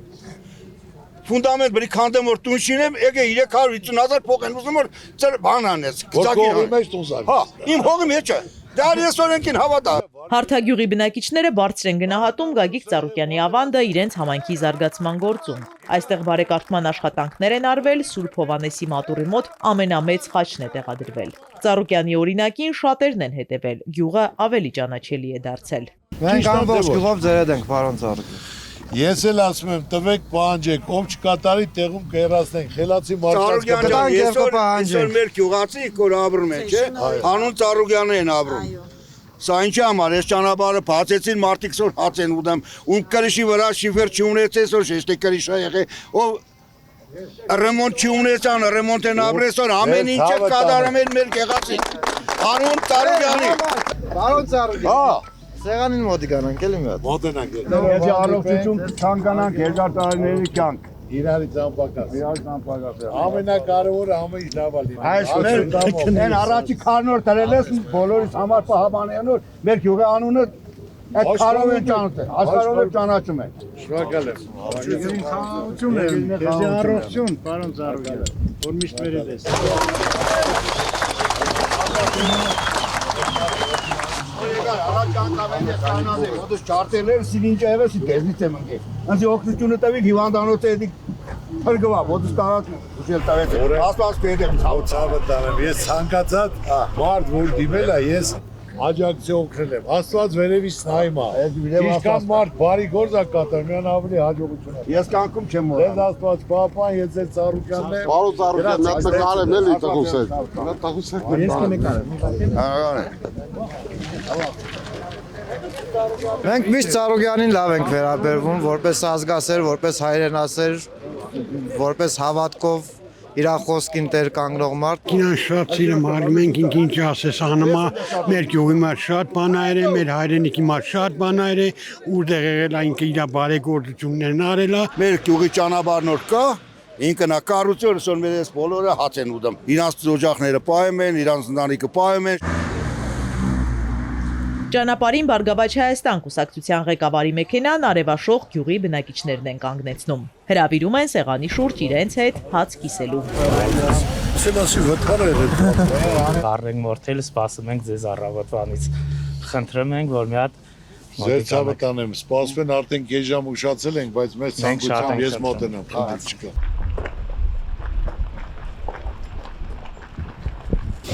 Ֆունդամենտ բրի քանդեմ որ տուն շինեմ, եկե 350000 փող են ուզում որ ծեր բան անես։ Գծակի մեջ տուն զարգ։ Հա, իմ հողի մեջ է։ Դա ես օրենքին հավատա։ Հարթագյուղի բնակիչները բարձր են գնահատում Գագիկ Ծառուկյանի ավանդը իրենց համայնքի զարգացման գործում։ Այստեղ բարեկարգման աշխատանքներ են արվել, Սուրբ Հովանեսի մատուռի մոտ ամենամեծ խաչն է տեղադրվել։ Ծառուկյանի օրինակին շատերն են հետևել, գյուղը ավելի ճանաչելի է դարձել։ Մենք ամբողջ գյուղով ձերդ ենք, պարոն Ծառուկյան։ Ես էլ ասում եմ, տվեք պահանջեք, ով չկատարի տեղում կհեռացնենք, խելացի մարդկանց կտանք։ Այսօր մեր գյուղացի որ ապրում են, չէ՞, հանուն Ծառուկյանը են ապրում։ Սա ինչի համար, այս ճանապարհը բացեցին մարդիկ սոր հաց են ուտում, ում կրիշի վրա շիֆեր չունեցես, որ շեշտի կրիշա եղե, ով ռեմոնտ չունեցան, ռեմոնտ են ապրես, որ ամեն ինչը կատարում են մեր գեղացին։ Հանուն Ծառուկյանի։ Պարոն Ծառուկյան։ Հա։ Սեղանին մոտի կանանք, էլի մի հատ։ Մոտենանք։ Եթե առողջություն ցանկանանք երկար տարիների կյանք։ Իրարից անպակաս։ Ամենակարևորը ամեն ինչ լավ է լինի։ Այս մեր առաջի քարնոր դրել ես բոլորիս համար պահպանելու մեր գյուղի անունը այդ քարով են ճանաչում, աշխարհով են ճանաչում են։ Շնորհակալ եմ։ Խաղաղություն է, քեզ առողջություն, պարոն Ծառուկյան, որ միշտ մեր ես։ Ոդուս չարտերներ սիլինջերը սիդեզնից եմ ընկել։ Անցի օգնությունը տվեք հիվանդանոցը էդիկ փրկվա, ոդուս տարած ուժել տվեց։ Աստված կհետեմ ցավը տանեմ։ Ես ցանկացած մարդ որ դիմել է, ես աջակցի օգնել եմ։ Աստված վերևից նայում է։ Ինչքան մարդ բարի գործ է կատարում, միան ավելի հաջողություն է։ Ես կանգում չեմ մոռանա։ Ձեզ Աստված պահպան, ես ձեր Ծառուկյանն եմ։ Պարոն Ծառուկյան, նա տակարեմ էլի տղուսեք։ Նա տղուսեք։ Ես կնկարեմ։ Մենք միշտ Ծառուկյանին լավ ենք վերաբերվում, որպես ազգասեր, որպես հայրենասեր, որպես հավատքով իր խոսքին տեր կանգնող մարդ։ Ինքն շատ սիրում արում ենք ինչ ասես անմա մեր գյուղի մար շատ բաներ է, մեր հայրենիքի մար շատ բաներ է, ուր եղել այն իր բարեգործություններն արել է։ Մեր գյուղի ճանապարհն որ կա, ինքն է կառուցել, որ մեր այս բոլորը հաց են ուտում։ Իրանց օջախները պահում են, իրանց ընտանիքը պահում են։ Ճանապարհին Բարգավաճ Հայաստան կուսակցության ղեկավարի մեքենան արևաշող գյուղի բնակիչներն են կանգնեցնում։ Հրավիրում են սեղանի շուրջ իրենց հետ հաց կիսելու։ Կարենք մորթել սպասում ենք ձեզ առավոտվանից։ Խնդրում ենք, որ մի հատ Ձեր ցավը տանեմ, սպասում են արդեն կես ժամ ուշացել ենք, բայց մեծ ցանկությամբ ես մոտենամ, խնդիր չկա։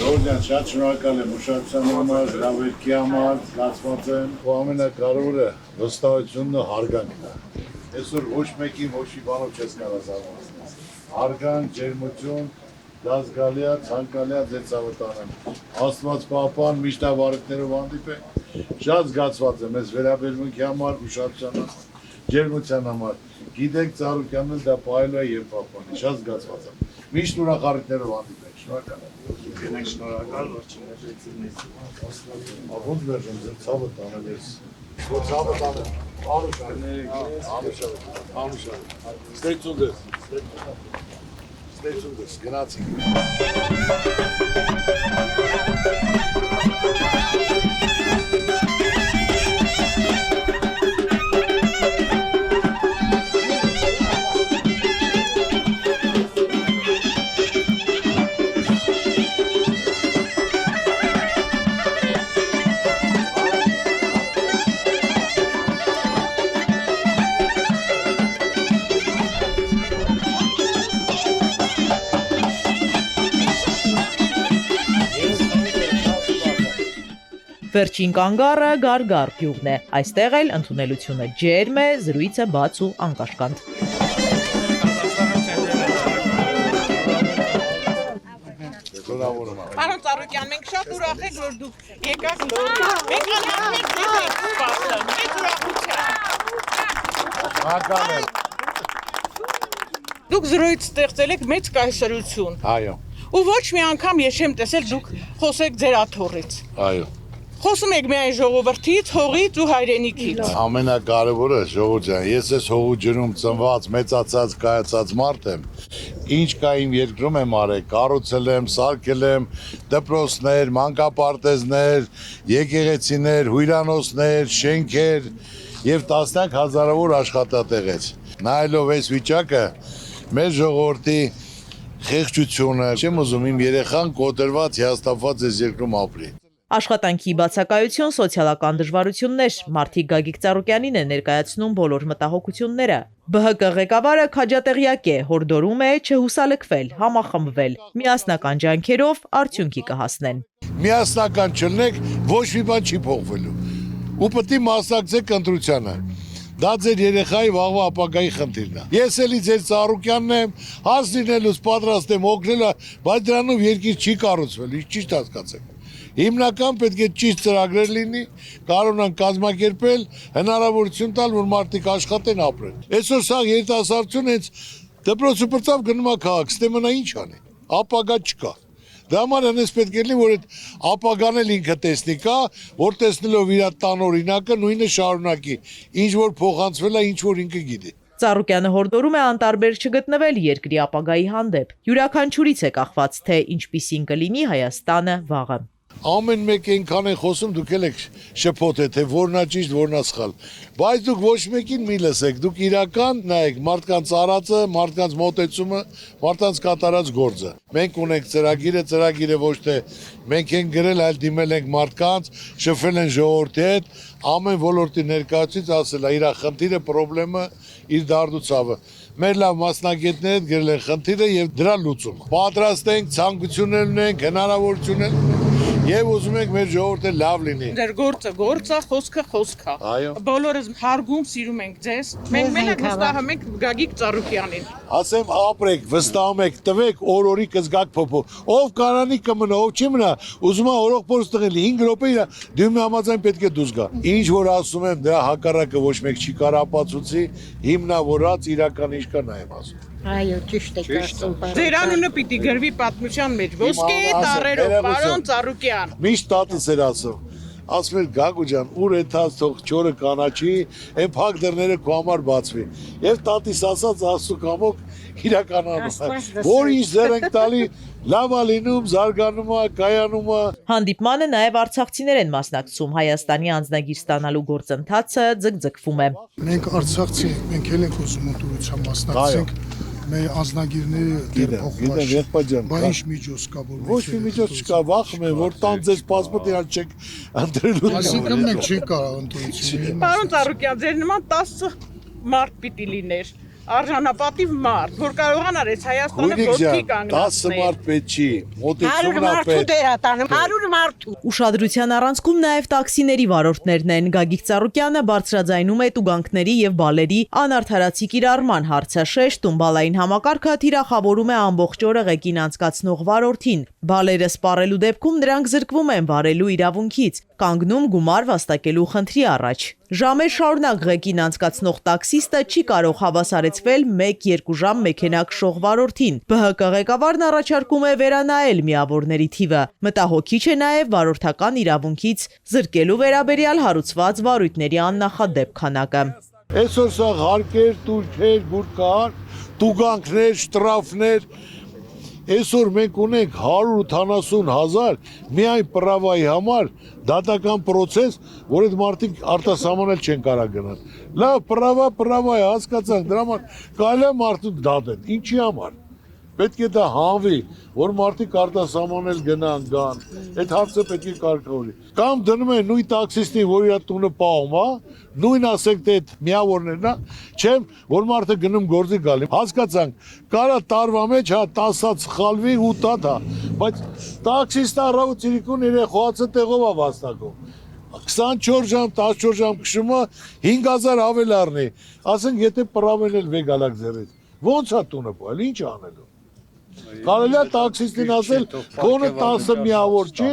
Ռոզյան, շատ շնորհակալ եմ ուշադրության համար, հրավերքի համար, զգացված եմ, ու ամենակարևորը վստահությունն ու հարգանքն է։ Այսօր ոչ մեկին ոչի բանով չես կարող զարմացնել։ Հարգանք, ջերմություն, դա զգալի է, ցանկալի է ձեր ցավը տանեմ։ Աստված պահպան, միշտ բարիքներով հանդիպեք։ Շատ զգացված եմ այս վերաբերմունքի համար, ուշադրության համար, ջերմության համար։ Գիտեք Ծառուկյանն էլ դա պահելու է եւ պահպանի։ Շատ զգացված եմ։ Միշտ ուրախալիքներով հանդիպեք։ Շնորհակալ եմ։ Ենք շնորհակալ, որ չներեցինես։ Ահոտ վերջում ձեր ցավը տանել ես։ Որ ցավը տանել։ Անուշան։ Ստեցունդես։ Ստեցունդես, գնացինք։ Վերջին կանգառը Գարգար գյուղն է։ Այստեղ էլ ընդունելությունը ջերմ է, զրույցը բաց ու անկաշկանդ։ Պարոն Ծառուկյան, մենք շատ ուրախ ենք, որ դուք եկաք նոր։ Մենք անհամբեր ձեզ ենք սպասում։ Մեծ ուրախությամբ։ Դուք զրույց ստեղծել եք մեծ կայսրություն։ Այո։ Ու ոչ մի անգամ ես չեմ տեսել դուք խոսեք ձեր աթոռից։ Այո։ Խոսում եք միայն ժողովրդից, հողից ու հայրենիքից։ Ամենակարևորը ժողովուրդ ջան, ես այս հողու ջրում ծնված, մեծացած, կայացած մարդ եմ։ Ինչ կա իմ երկրում եմ արել, կառուցել եմ, սարքել եմ դպրոցներ, մանկապարտեզներ, եկեղեցիներ, հյուրանոցներ, շենքեր եւ տասնյակ հազարավոր աշխատատեղեր։ Նայելով այս վիճակը, մեր ժողովրդի խեղճությունը, չեմ ուզում իմ երեխան կոտրված, հիասթափված այս երկրում ապրի։ Աշխատանքի բացակայություն, սոցիալական դժվարություններ, Մարդիկ Գագիկ Ծառուկյանին է ներկայացնում բոլոր մտահոգությունները։ ԲՀԿ ղեկավարը քաջատեղյակ է, հորդորում է չհուսալքվել, համախմբվել, միասնական ջանքերով արդյունքի կհասնեն։ Միասնական չլնեք, ոչ մի բան չի փոխվելու։ Ու պետք է մասնակցեք ընտրությանը։ Դա ձեր երեխայի վաղվա ապագայի խնդիրն է։ Ես էլի ձեր Ծառուկյանն եմ, հասնելուց պատրաստ եմ օգնել, բայց դրանով երկիր չի կառուցվել, ինչ ճիշտ հասկացեք։ Հիմնական պետք է ճիշտ ծրագրեր լինի, կարողանան կազմակերպել, հնարավորություն տալ, որ մարդիկ աշխատեն, ապրեն։ Այսօր սա երիտասարդությունը հենց դպրոցը բրծավ գնում է քաղաք, ստե մնա ինչ անի, ապագա չկա։ Դա համար հենց պետք է լինի, որ այդ ապագան էլ ինքը տեսնի կա, որ տեսնելով իր տան օրինակը նույնը շարունակի, ինչ որ փոխանցվել է, ինչ որ ինքը գիտի։ Ծառուկյանը հորդորում է անտարբեր չգտնվել երկրի ապագայի հանդեպ։ Յուրաքանչյուրից է կախված, թե ինչպիսին կլինի Հայաստանը վաղը։ Ամեն մեկ այնքան են խոսում, դուք էլ եք շփոթել, թե որն է ճիշտ, որն է սխալ։ Բայց դուք ոչ մեկին մի լսեք, դուք իրական նայեք մարդկանց արածը, մարդկանց մոտեցումը, մարդկանց կատարած գործը։ Մենք ունենք ծրագիրը ոչ թե մենք ենք գրել, այլ դիմել ենք մարդկանց, շփվել են ժողովրդի հետ, ամեն ոլորտի ներկայացուցիչ ասել է իր խնդիրը, խնդրեմը, իր դարդուցավը։ Մեր լավ մասնագետները գրել են խնդիրը եւ դրա լուծումը։ Պատրաստ ենք, ցանկություններ ունենք, հնարավորություններ եւ ուզում ենք մեր ժողովուրդը լավ լինի։ Ձեր գործը գործ է, խոսքը խոսք է։ Այո։ Բոլորս հարգում, սիրում ենք ձեզ։ Մենք մենակ վստահում ենք Գագիկ Ծառուկյանին։ Ասեմ ապրեք, վստահում եք, տվեք օրորի կզգաք փոփոխ։ Ով կարանի կմնա, ով չի մնա, ուզում է օրող փորձ տղել 5 րոպե իր դիմի համաձայն պետք է դուրս գա։ Ինչ որ ասում եմ, դրա հակառակը ոչ մեկ չի կարող ապացուցի, հիմնավորած իրական ինչ կա նայեմ ասում։ Այո, ճիշտ եք ասում։ Ձեր անունը պիտի գրվի պատմության մեջ ոսկե տառերով, պարոն Ծառուկյան։ Միշտ տատս էր ասում։ ասում էր Գագու ջան, ուր էթած թող չորը կանաչի, այն փակ դռները քո համար բացվի։ Եվ տատիս ասած աստու կամոք իրականանում։ Որ ինչ ձեր ենք տալի, լավ է լինում, զարգանում է, կայանում է։ Հանդիպմանը նաև արցախցիներ են մասնակցում, Հայաստանի անձնագիր ստանալու գործընթացը ձգձգվում է։ Մենք արցախցի ենք, մենք էլ ենք ուզում ընտրության մասնակցենք։ Մեր անձնագիրները դեռ փոխված չեն։ Բա ինչ միջոց կա որ ոչ մի միջոց չկա, վախում են որ տան ձեզ պասպորտի հատ չեք ընտրելու։ Այսինքն մենք չենք կարող ընտրություն։ Պարոն Ծառուկյան, ձեր նման 10 մարդ պիտի լիներ։ Արժանապատիվ մարդ, որ կարողանար այս Հայաստանը ոտքի կանգնեցնել։ 10 մարդ պետք չի, մոտեցումն է պետք։ 100 մարդու։ Ուշադրության առանցքում նաև տաքսիների վարորդներն են։ Գագիկ Ծառուկյանը բարձրաձայնում է տուգանքների եւ բալերի անարդարացի կիրառման հարցը, շեշտում բալային համակարգը թիրախավորում է ամբողջ օրը ղեկին անցկացնող վարորդին։ Բալերը սպառելու դեպքում նրանք զրկվում են վարելու իրավունքից, կանգնում գումար վաստակելու խնդրի առաջ։ Ժամեր շարունակ ղեկին անցկացնող տաքսիստը չի կարող հավասարեցվել 1-2 ժամ մեքենա քշող վարորդին։ ԲՀԿ ղեկավարն առաջարկում է վերանայել միավորների թիվը։ Մտահոգիչ է նաև վարորդական իրավունքից զրկելու վերաբերյալ հարուցված վարույթների աննախադեպ քանակը։ Այսօր սա հարկեր, տուրքեր, գուրկար, տուգանքներ, շտրաֆներ Այսօր մենք ունենք 180,000 միայն պրավայի համար դատական պրոցես, որ այդ մարդիկ արտասահմանել չեն կարող գնալ։ Լավ, պրավա է, հասկացանք, դրա համար կարելի է մարդուն դատել։ Ինչի համար։ Պետք է դա հանվի, որ մարդիկ արտասահմանել գնան, գան։ Այդ հարցը պետք է կարգավորի։ Կամ դնում են նույն տաքսիստին, որ իր տունը պահում է, նույն ասեք թե այդ միավորներն է, չեմ, որ մարդը գնում գործի գալի։ Հասկացանք, կարա տարվա մեջ 10-ած խալվի ու տա, բայց տաքսիստը առավոտ ցիրիկուն երեխոացը տեղով է վաստակում։ 24 ժամ, 14 ժամ քշումը 5000 ավել առնի։ Ասենք եթե պրավեն էլ վեգալակ ձեռից։ Ոնց է տունը պահել, ինչ անելու։ Կարելի է տաքսիստին ասել, քոնը 10 միավոր չի,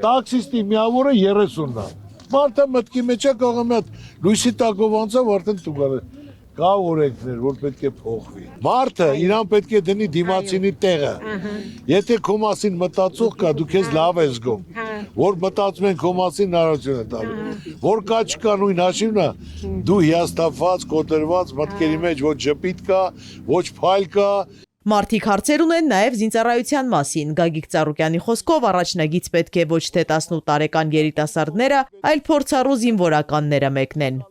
տաքսիստի միավորը 30-ն է։ Մարդը մտքի մեջ է կարող մի հատ լույսի տակով անցավ, արդեն տուգալ է։ Կա օրենքներ, որ պետք է փոխվի։ Մարդը իրան պետք է դնի դիմացինի տեղը։ Եթե քո մասին մտածող կա, դու քեզ լավ ես զգում, որ մտածում են քո մասին հնարավորություն է տալու։ Որ կա չկա նույն հաշիվն է, դու հիասթափված, կոտրված, մտքերի մեջ ոչ ժպիտ կա, ոչ փայլ կա։ Մարդիկ հարցեր ունեն նաև զինծառայության մասին։ Գագիկ Ծառուկյանի խոսքով առաջնագից պետք է ոչ թե 18 տարեկան երիտասարդները, այլ փորձառու զինվորականները մեկնեն։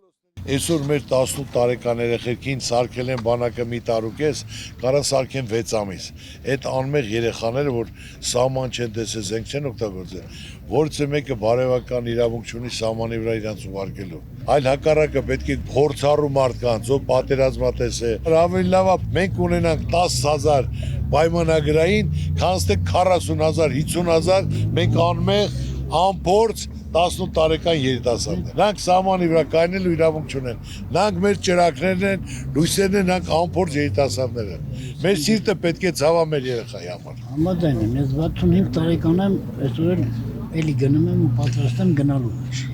Այսօր մեր 18 տարեկան երեխեքին սարքել են բանակը մի տարուկես, կարան սարքեն 6 ամիս։ Այդ անմեղ երեխաները, որ սահման չեն տեսել, զենք չեն օգտագործել, որցը մեկը բարևական իրավունք չունի սահմանի վրա իրանց ուղարկելու։ Այլ հակառակը պետք է փորձառու մարդկանց, ով պատերազմատես է։ Ավելի լավ է մենք ունենանք 10,000 պայմանագրային, քան թե 40,000, 50,000 մենք անմեղ, անփորձ 18 տարեկան երիտասարդներ։ Նրանք սահմանի վրա կայնելու իրավունք չունեն։ Նրանք մեր ճրակներն են, լույսերն են, նրանք անփորձ երիտասարդներ են։ Մեր սիրտը պետք է ցավա մեր երեխայի համար։ Համաձայն եմ, ես 65 տարեկան եմ, այսօր էլի գնում եմ ու պատրաստ եմ գնալու։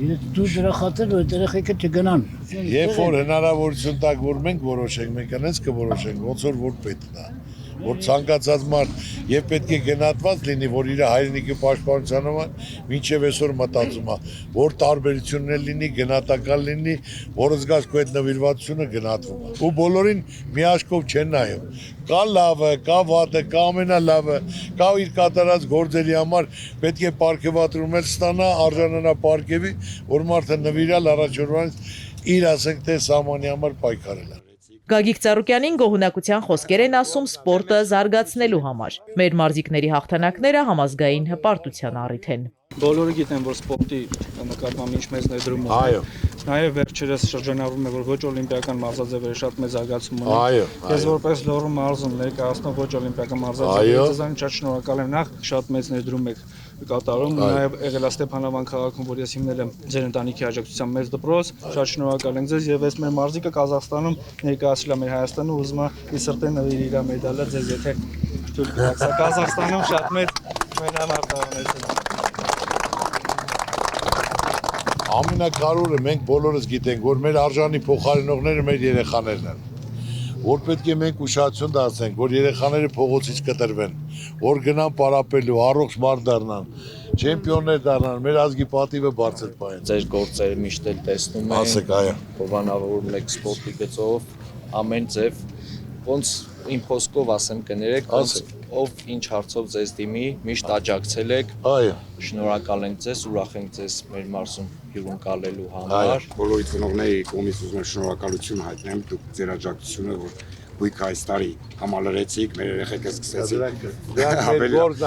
Ես դու դրա խաթեր որ երեխեքը չգնան։ Երբ որ հնարավորություն տակ որ մենք որոշենք, մենք այնպես կորոշենք, ոնց որ պետքն է։ Որ ցանկացած մարդ եւ պետք է գնահատված լինի, որ իր հայրենիքի պաշտպանության համար մինչեւ այսօր մտածում է, որ տարբերություններ լինի, գնահատական լինի, որ զգաս քո այդ նվիրվածությունը գնահատվում է։ Ու բոլորին մի աշկով չեն նայում։ Կա լավը, կա վատը, կա ամենալավը, կա իր կատարած գործերի համար պետք է պարգևատրում ստանա, արժանանա պարգևի, որ մարդը նվիրալ առաջորդանից իր ասենք թե սահմանի համար պայքարել է։ Գագիկ Ծառուկյանին գոհունակության խոսքեր են ասում սպորտը զարգացնելու համար։ Մեր մարզիկների հաղթանակները համազգային հպարտության առիթ են։ Բոլորը գիտեն, որ սպորտի նկատմամբ ինչ մեծ ներդրում ունի։ Այո։ Նաև վերջերս շրջանառվում է, որ ոչ օլիմպիական մարզաձևերը շատ մեծ զարգացում ունեն։ Այո։ Ես որպես Լոռու մարզում ներկայացնող ոչ օլիմպիական մարզաձևը ձեզանից շատ շնորհակալ եմ, նախ շատ մեծ ներդրում եք կատարում, նաև եղել է Ստեփանավան քաղաքում, որ ես հիմնել եմ ձեր ընտանիքի աջակցությամբ մեծ դպրոց, շատ շնորհակալ ենք ձեզ եւ այս մեր մարզիկը Կազախստանում ներկայացրել է մեր Հայաստանը ու ուզում է ի սրտե նվիրի իր մեդալը ձեզ, եթե թույլ կտաք։ Սա Կազախստանում շատ մեծ մենամարտավանություն։ Ամենակարևորը մենք բոլորս գիտենք, որ մեր արժանի փոխարինողները մեր երեխաներն են։ որ պետք է մենք ուշադրություն դարձնենք, որ երեխաները փողոցից կտրվեն, որ գնան պարապելու, առողջ մարդ դառնան, չեմպիոններ դառնան, մեր ազգի պատիվը բարձր պահեն։ Ձեր գործերը միշտ էլ տեսնում ենք, հովանավորում եք սպորտի գծով, ամեն ձև, ոնց իմ խոսքով ասեմ կներեք, ով ինչ հարցով ձեզ դիմի, միշտ աջակցել եք, շնորհակալ ենք ձեզ, ուրախ ենք ձեզ մեր մարզում հյուրընկալելու համար։ Բոլորի ծնողների կողմից ուզում եմ շնորհակալություն հայտնեմ, դուք ձեր աջակցությունը, որ գույքը այս տարի համալրեցիք, մեր երեխեքը սկսեցին։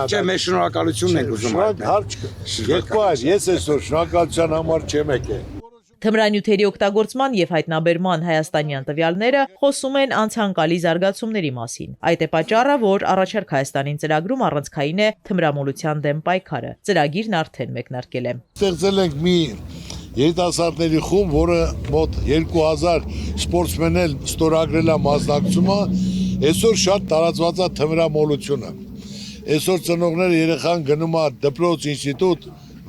Չէ, մեր շնորհակալությունն ենք ուզում հայտնել։ Ես այսօր շնորհակալության համար չեմ եկել։ Թմրանյութերի օգտագործման եւ հայտնաբերման հայաստանյան տվյալները խոսում են անցանկալի զարգացումների մասին։ Այդ է պատճառը, որ առաջարկ Հայաստանին ծրագրում առանցքային է թմրամոլության դեմ պայքարը։ Ծրագիրն արդեն մեկնարկել է։ Ստեղծել ենք մի երիտասարդների խումբ, որը մոտ 2000 սպորտսմեն էլ ստորագրել է մասնակցումը, այսօր շատ տարածված է թմրամոլությունը։ Այսօր ծնողները երեխան գնում է դպրոց, ինստիտուտ,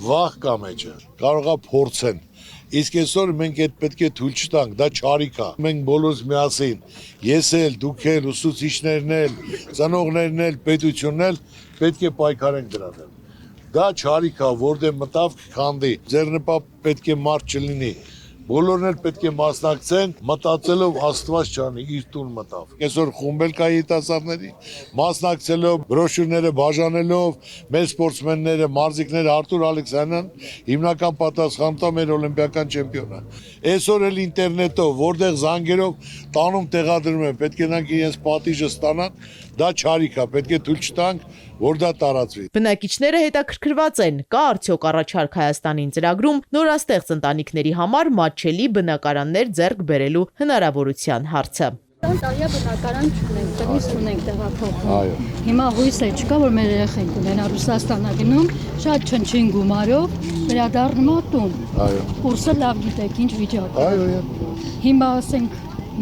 վաղ կա մեջը, կարող է փորձեն։ Իսկ այսօր մենք այդ պետք է թույլ չտանք, դա չարիք է։ Մենք բոլորս միասին, ես էլ, դուք էլ, ուսուցիչներն էլ, ծնողներն էլ, պետությունն էլ պետք է պայքարենք դրա դեմ։ Դա չարիք է, որտեղ մտավ կքանդի, ձեռնպատ պետք է մարդ չլինի։ Բոլորն էլ պետք է մասնակցեն, մտածելով Աստված չանի, իր տուն մտավ։ Այսօր խումբել կա երիտասարդների, մասնակցելով, բրոշյուրները բաժանելով, մեր սպորտսմենները, մարզիկները Արտուր Ալեքսանյան, հիմնական պատասխանատու մեր օլիմպիական չեմպիոնը։ Այսօր էլ ինտերնետով, որտեղ զանգերով տանում տեղադրում են, պետք է նրանք իրենց պատիժը ստանան, դա չարիք է, պետք է թույլ չտանք, որ դա տարածվի։ Բնակիչները հետաքրքրված են, կա արդյոք առաջարկ Հայաստանին ծրագրում նորաստեղծ ընտանիքների համար մատչելի բնակարաններ ձեռք բերելու հնարավորության հարցը։ Տարիա բնակարան չունենք, տնից ունենք տեղափոխում։ Հիմա հույս է չկա, որ մեր երեխենք ունենա Ռուսաստանա գնում, շատ չնչին գումարով վերադառնում տուն։ Կուրսը լավ գիտեք ինչ վիճակում։ Հիմա ասենք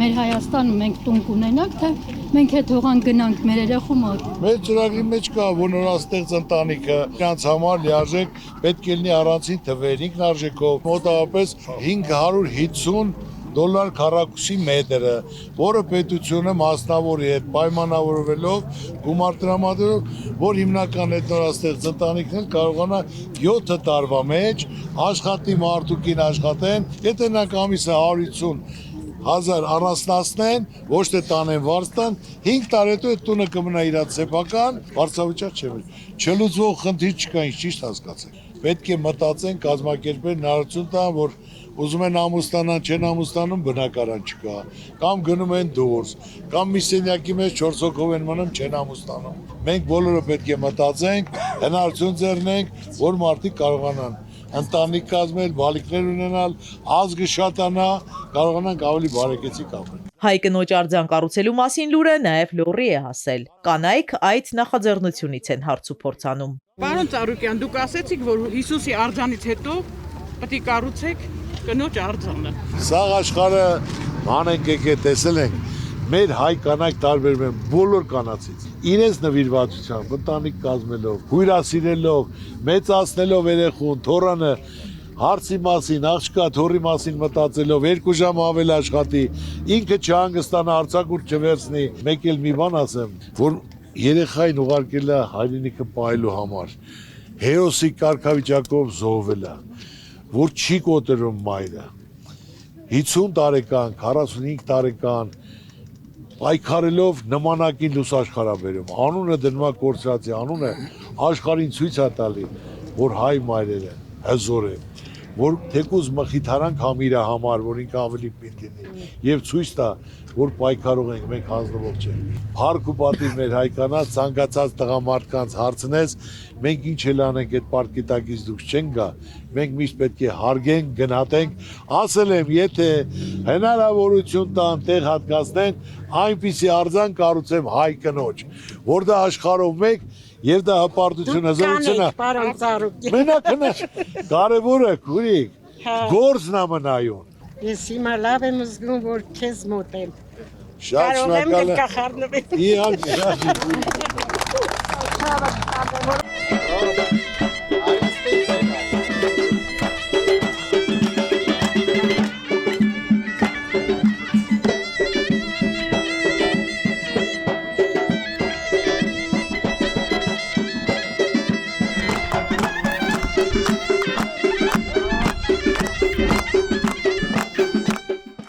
մեր Հայաստանում մենք տուն կունենանք, թե մենք հետ հողան գնանք մեր երեխու մոտ։ Մեր ծրագրի մեջ կա, որ նորաստեղծ ընտանիքը նրանց համար լիարժեք պետք է լինի առանցին թվեր, ինքնարժեքով, մոտավորապես $550 քառակուսի մետրը, որը պետությունը մասնավորի հետ պայմանավորվելով գումար տրամադրելով, որ հիմնական այդ նորաստեղծ ընտանիքն էլ կարողանա 7 տարվա մեջ աշխատի մարդուկին աշխատեն, եթե նրանք ամիսը 150,000 առանձնացնեն, ոչ թե տանեն վարձտան, 5 տարի հետո այդ տունը կմնա իր սեփական, վարձավճար չէ։ Չլուծվող խնդիր չկա, ինչ ճիշտ հասկացեք։ Պետք է մտածեն, կազմակերպեն, հնարավորություն տան, որ ուզում են ամուսնանան, չեն ամուսնանում, բնակարան չկա, կամ գնում են դուրս, կամ մի սենյակի մեջ 4 հոգով են մնում, չեն ամուսնանում։ Մենք բոլորը պետք է մտածենք, հնարավորություն ձեռնենք, որ մարդիկ կարողանան ընտանիք կազմել, բալիկներ ունենալ, ազգը շատանա, կարողանանք ավելի բարեկեցիկ ապրել։ Հայ կնոջ արձան կառուցելու մասին լուրը նաև լոռի է հասել։ Կանայք այդ նախաձեռնությունից են հարց ու փորձանում։ Պարոն Ծառուկյան, դուք ասեցիք, որ Հիսուսի արձանից հետո պետք է կառուցեք կնոջ արձանը։ Սա աշխարհը անենք եկե տեսել ենք, մեր հայ կանայք տարբերվում են բոլոր կանացից։ Իրենց նվիրվածությամբ, ընտանիք կազմելով, հյուրասիրելով, մեծացնելով երեխուն, թոռանը, հարցի մասին, աղջկա, թոռի մասին մտածելով, 2 ժամ ավել աշխատի, ինքը չհանգստանա, արձակուրդ չվերցնի։ Մեկ էլ մի բան ասեմ, որ երեխային ուղարկել է հայրենիքը պահելու համար, հերոսի կարգավիճակով զոհվել է, որ չի կոտրում մայրը, 50 տարեկան, 45 տարեկան, պայքարելով նմանակին լույս աշխարհաբերում, անունը դնում է կորցրածի, անունը աշխարհին ցույց է տալի, որ հայ մայրերը հզոր են, որ թեկուզ մխիթարանք համիրա համար, որ ինքը ավելի պինդ լինի, եւ ցույց տա, որ պայքարող ենք, մենք հանձնվող չենք։ Փառք ու պատիվ մեր հայ կանանց, ցանկացած տղամարդկանց հարցնես, մենք ինչ էլ անենք այդ պարկիտակից դուք չենք գա, մենք միշտ պետք է հարգենք, գնահատենք, ասել եմ, եթե հնարավորություն տան, տեղ հատկացնեն, այնպիսի արձան կառուցեմ հայ կնոջ, որ դա աշխարհով մեկ եւ դա հպարտություն հզորություն է։ Պարոն Ծառուկյան։ Մենակ կարևորը քուրիկ, գործն է մնայուն։ Ես հիմա լավ եմ զգում, որ քեզ մոտ եմ։ Շատ շնորհակալ եմ։ Կարող եմ գլխառնվել։ Իհարկե։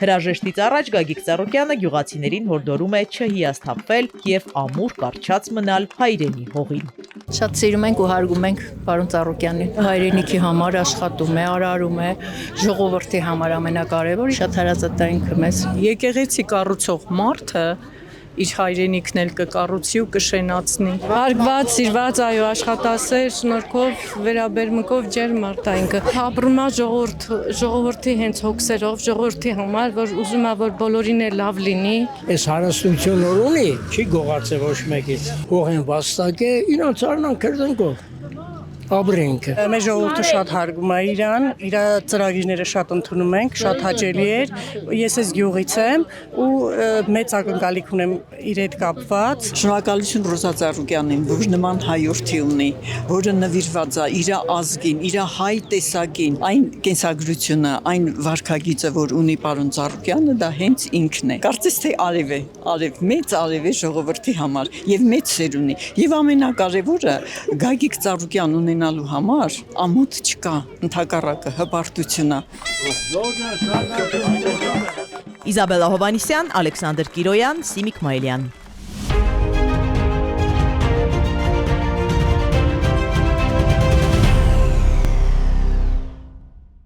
Հրաժեշտից առաջ Գագիկ Ծառուկյանը գյուղացիներին հորդորում է չհիասթափվել եւ ամուր կարճած մնալ հայրենի հողին։ Շատ սիրում ենք ու հարգում ենք պարոն Ծառուկյանին։ Հայրենիքի համար աշխատում է, արարում է, ժողովրդի համար ամենակարևորը շատ հարազատային մեզ։ Եկեղեցի կառուցող մարդը իր հայրենիքն էլ կկառուցի ու կշենացնի։ Հարգված, սիրված, այո, աշխատասեր, շնորհքով, վերաբերմունքով ջերմ մարդայինքը։ Ապրում է ժողովրդի հենց հոգսերով, ժողովրդի համար, որ ուզում է որ բոլորին էլ լավ լինի։ Այս հարստություն որ ունի, չի գողացե ոչ մեկից։ Հողեն վաստակ է, իրանց արնան քրդենքով։ Աբրինքը։ Մեր ժողովուրդը շատ հարգում է իրան, իր ծրագիրները շատ ընդունում ենք, շատ հաճելի էր։ Ես այս գյուղից եմ ու մեծ ակնկալիք ունեմ իր հետ կապված։ Շնորհակալություն Ռոզա Ծառուկյանին, որ նման հայրենի ունի, որը նվիրված է իր ազգին, իր հայ տեսակին, այն կենսագրությունը, այն վարքագիծը, որ ունի պարոն Ծառուկյանը, դա հենց ինքն է։ Կարծես թե արև է, մեծ արև է ժողովրդի համար եւ մեծ սեր ունի։ Եվ ամենակարևորը Գագիկ Ծառուկյան ունենալու համար ամոթ չկա, ընդհակառակը հպարտություն է։ Իզաբելլա Հովանիսյան, Ալեքսանդր Կիրոյան, Սիմիկ Մայլյան։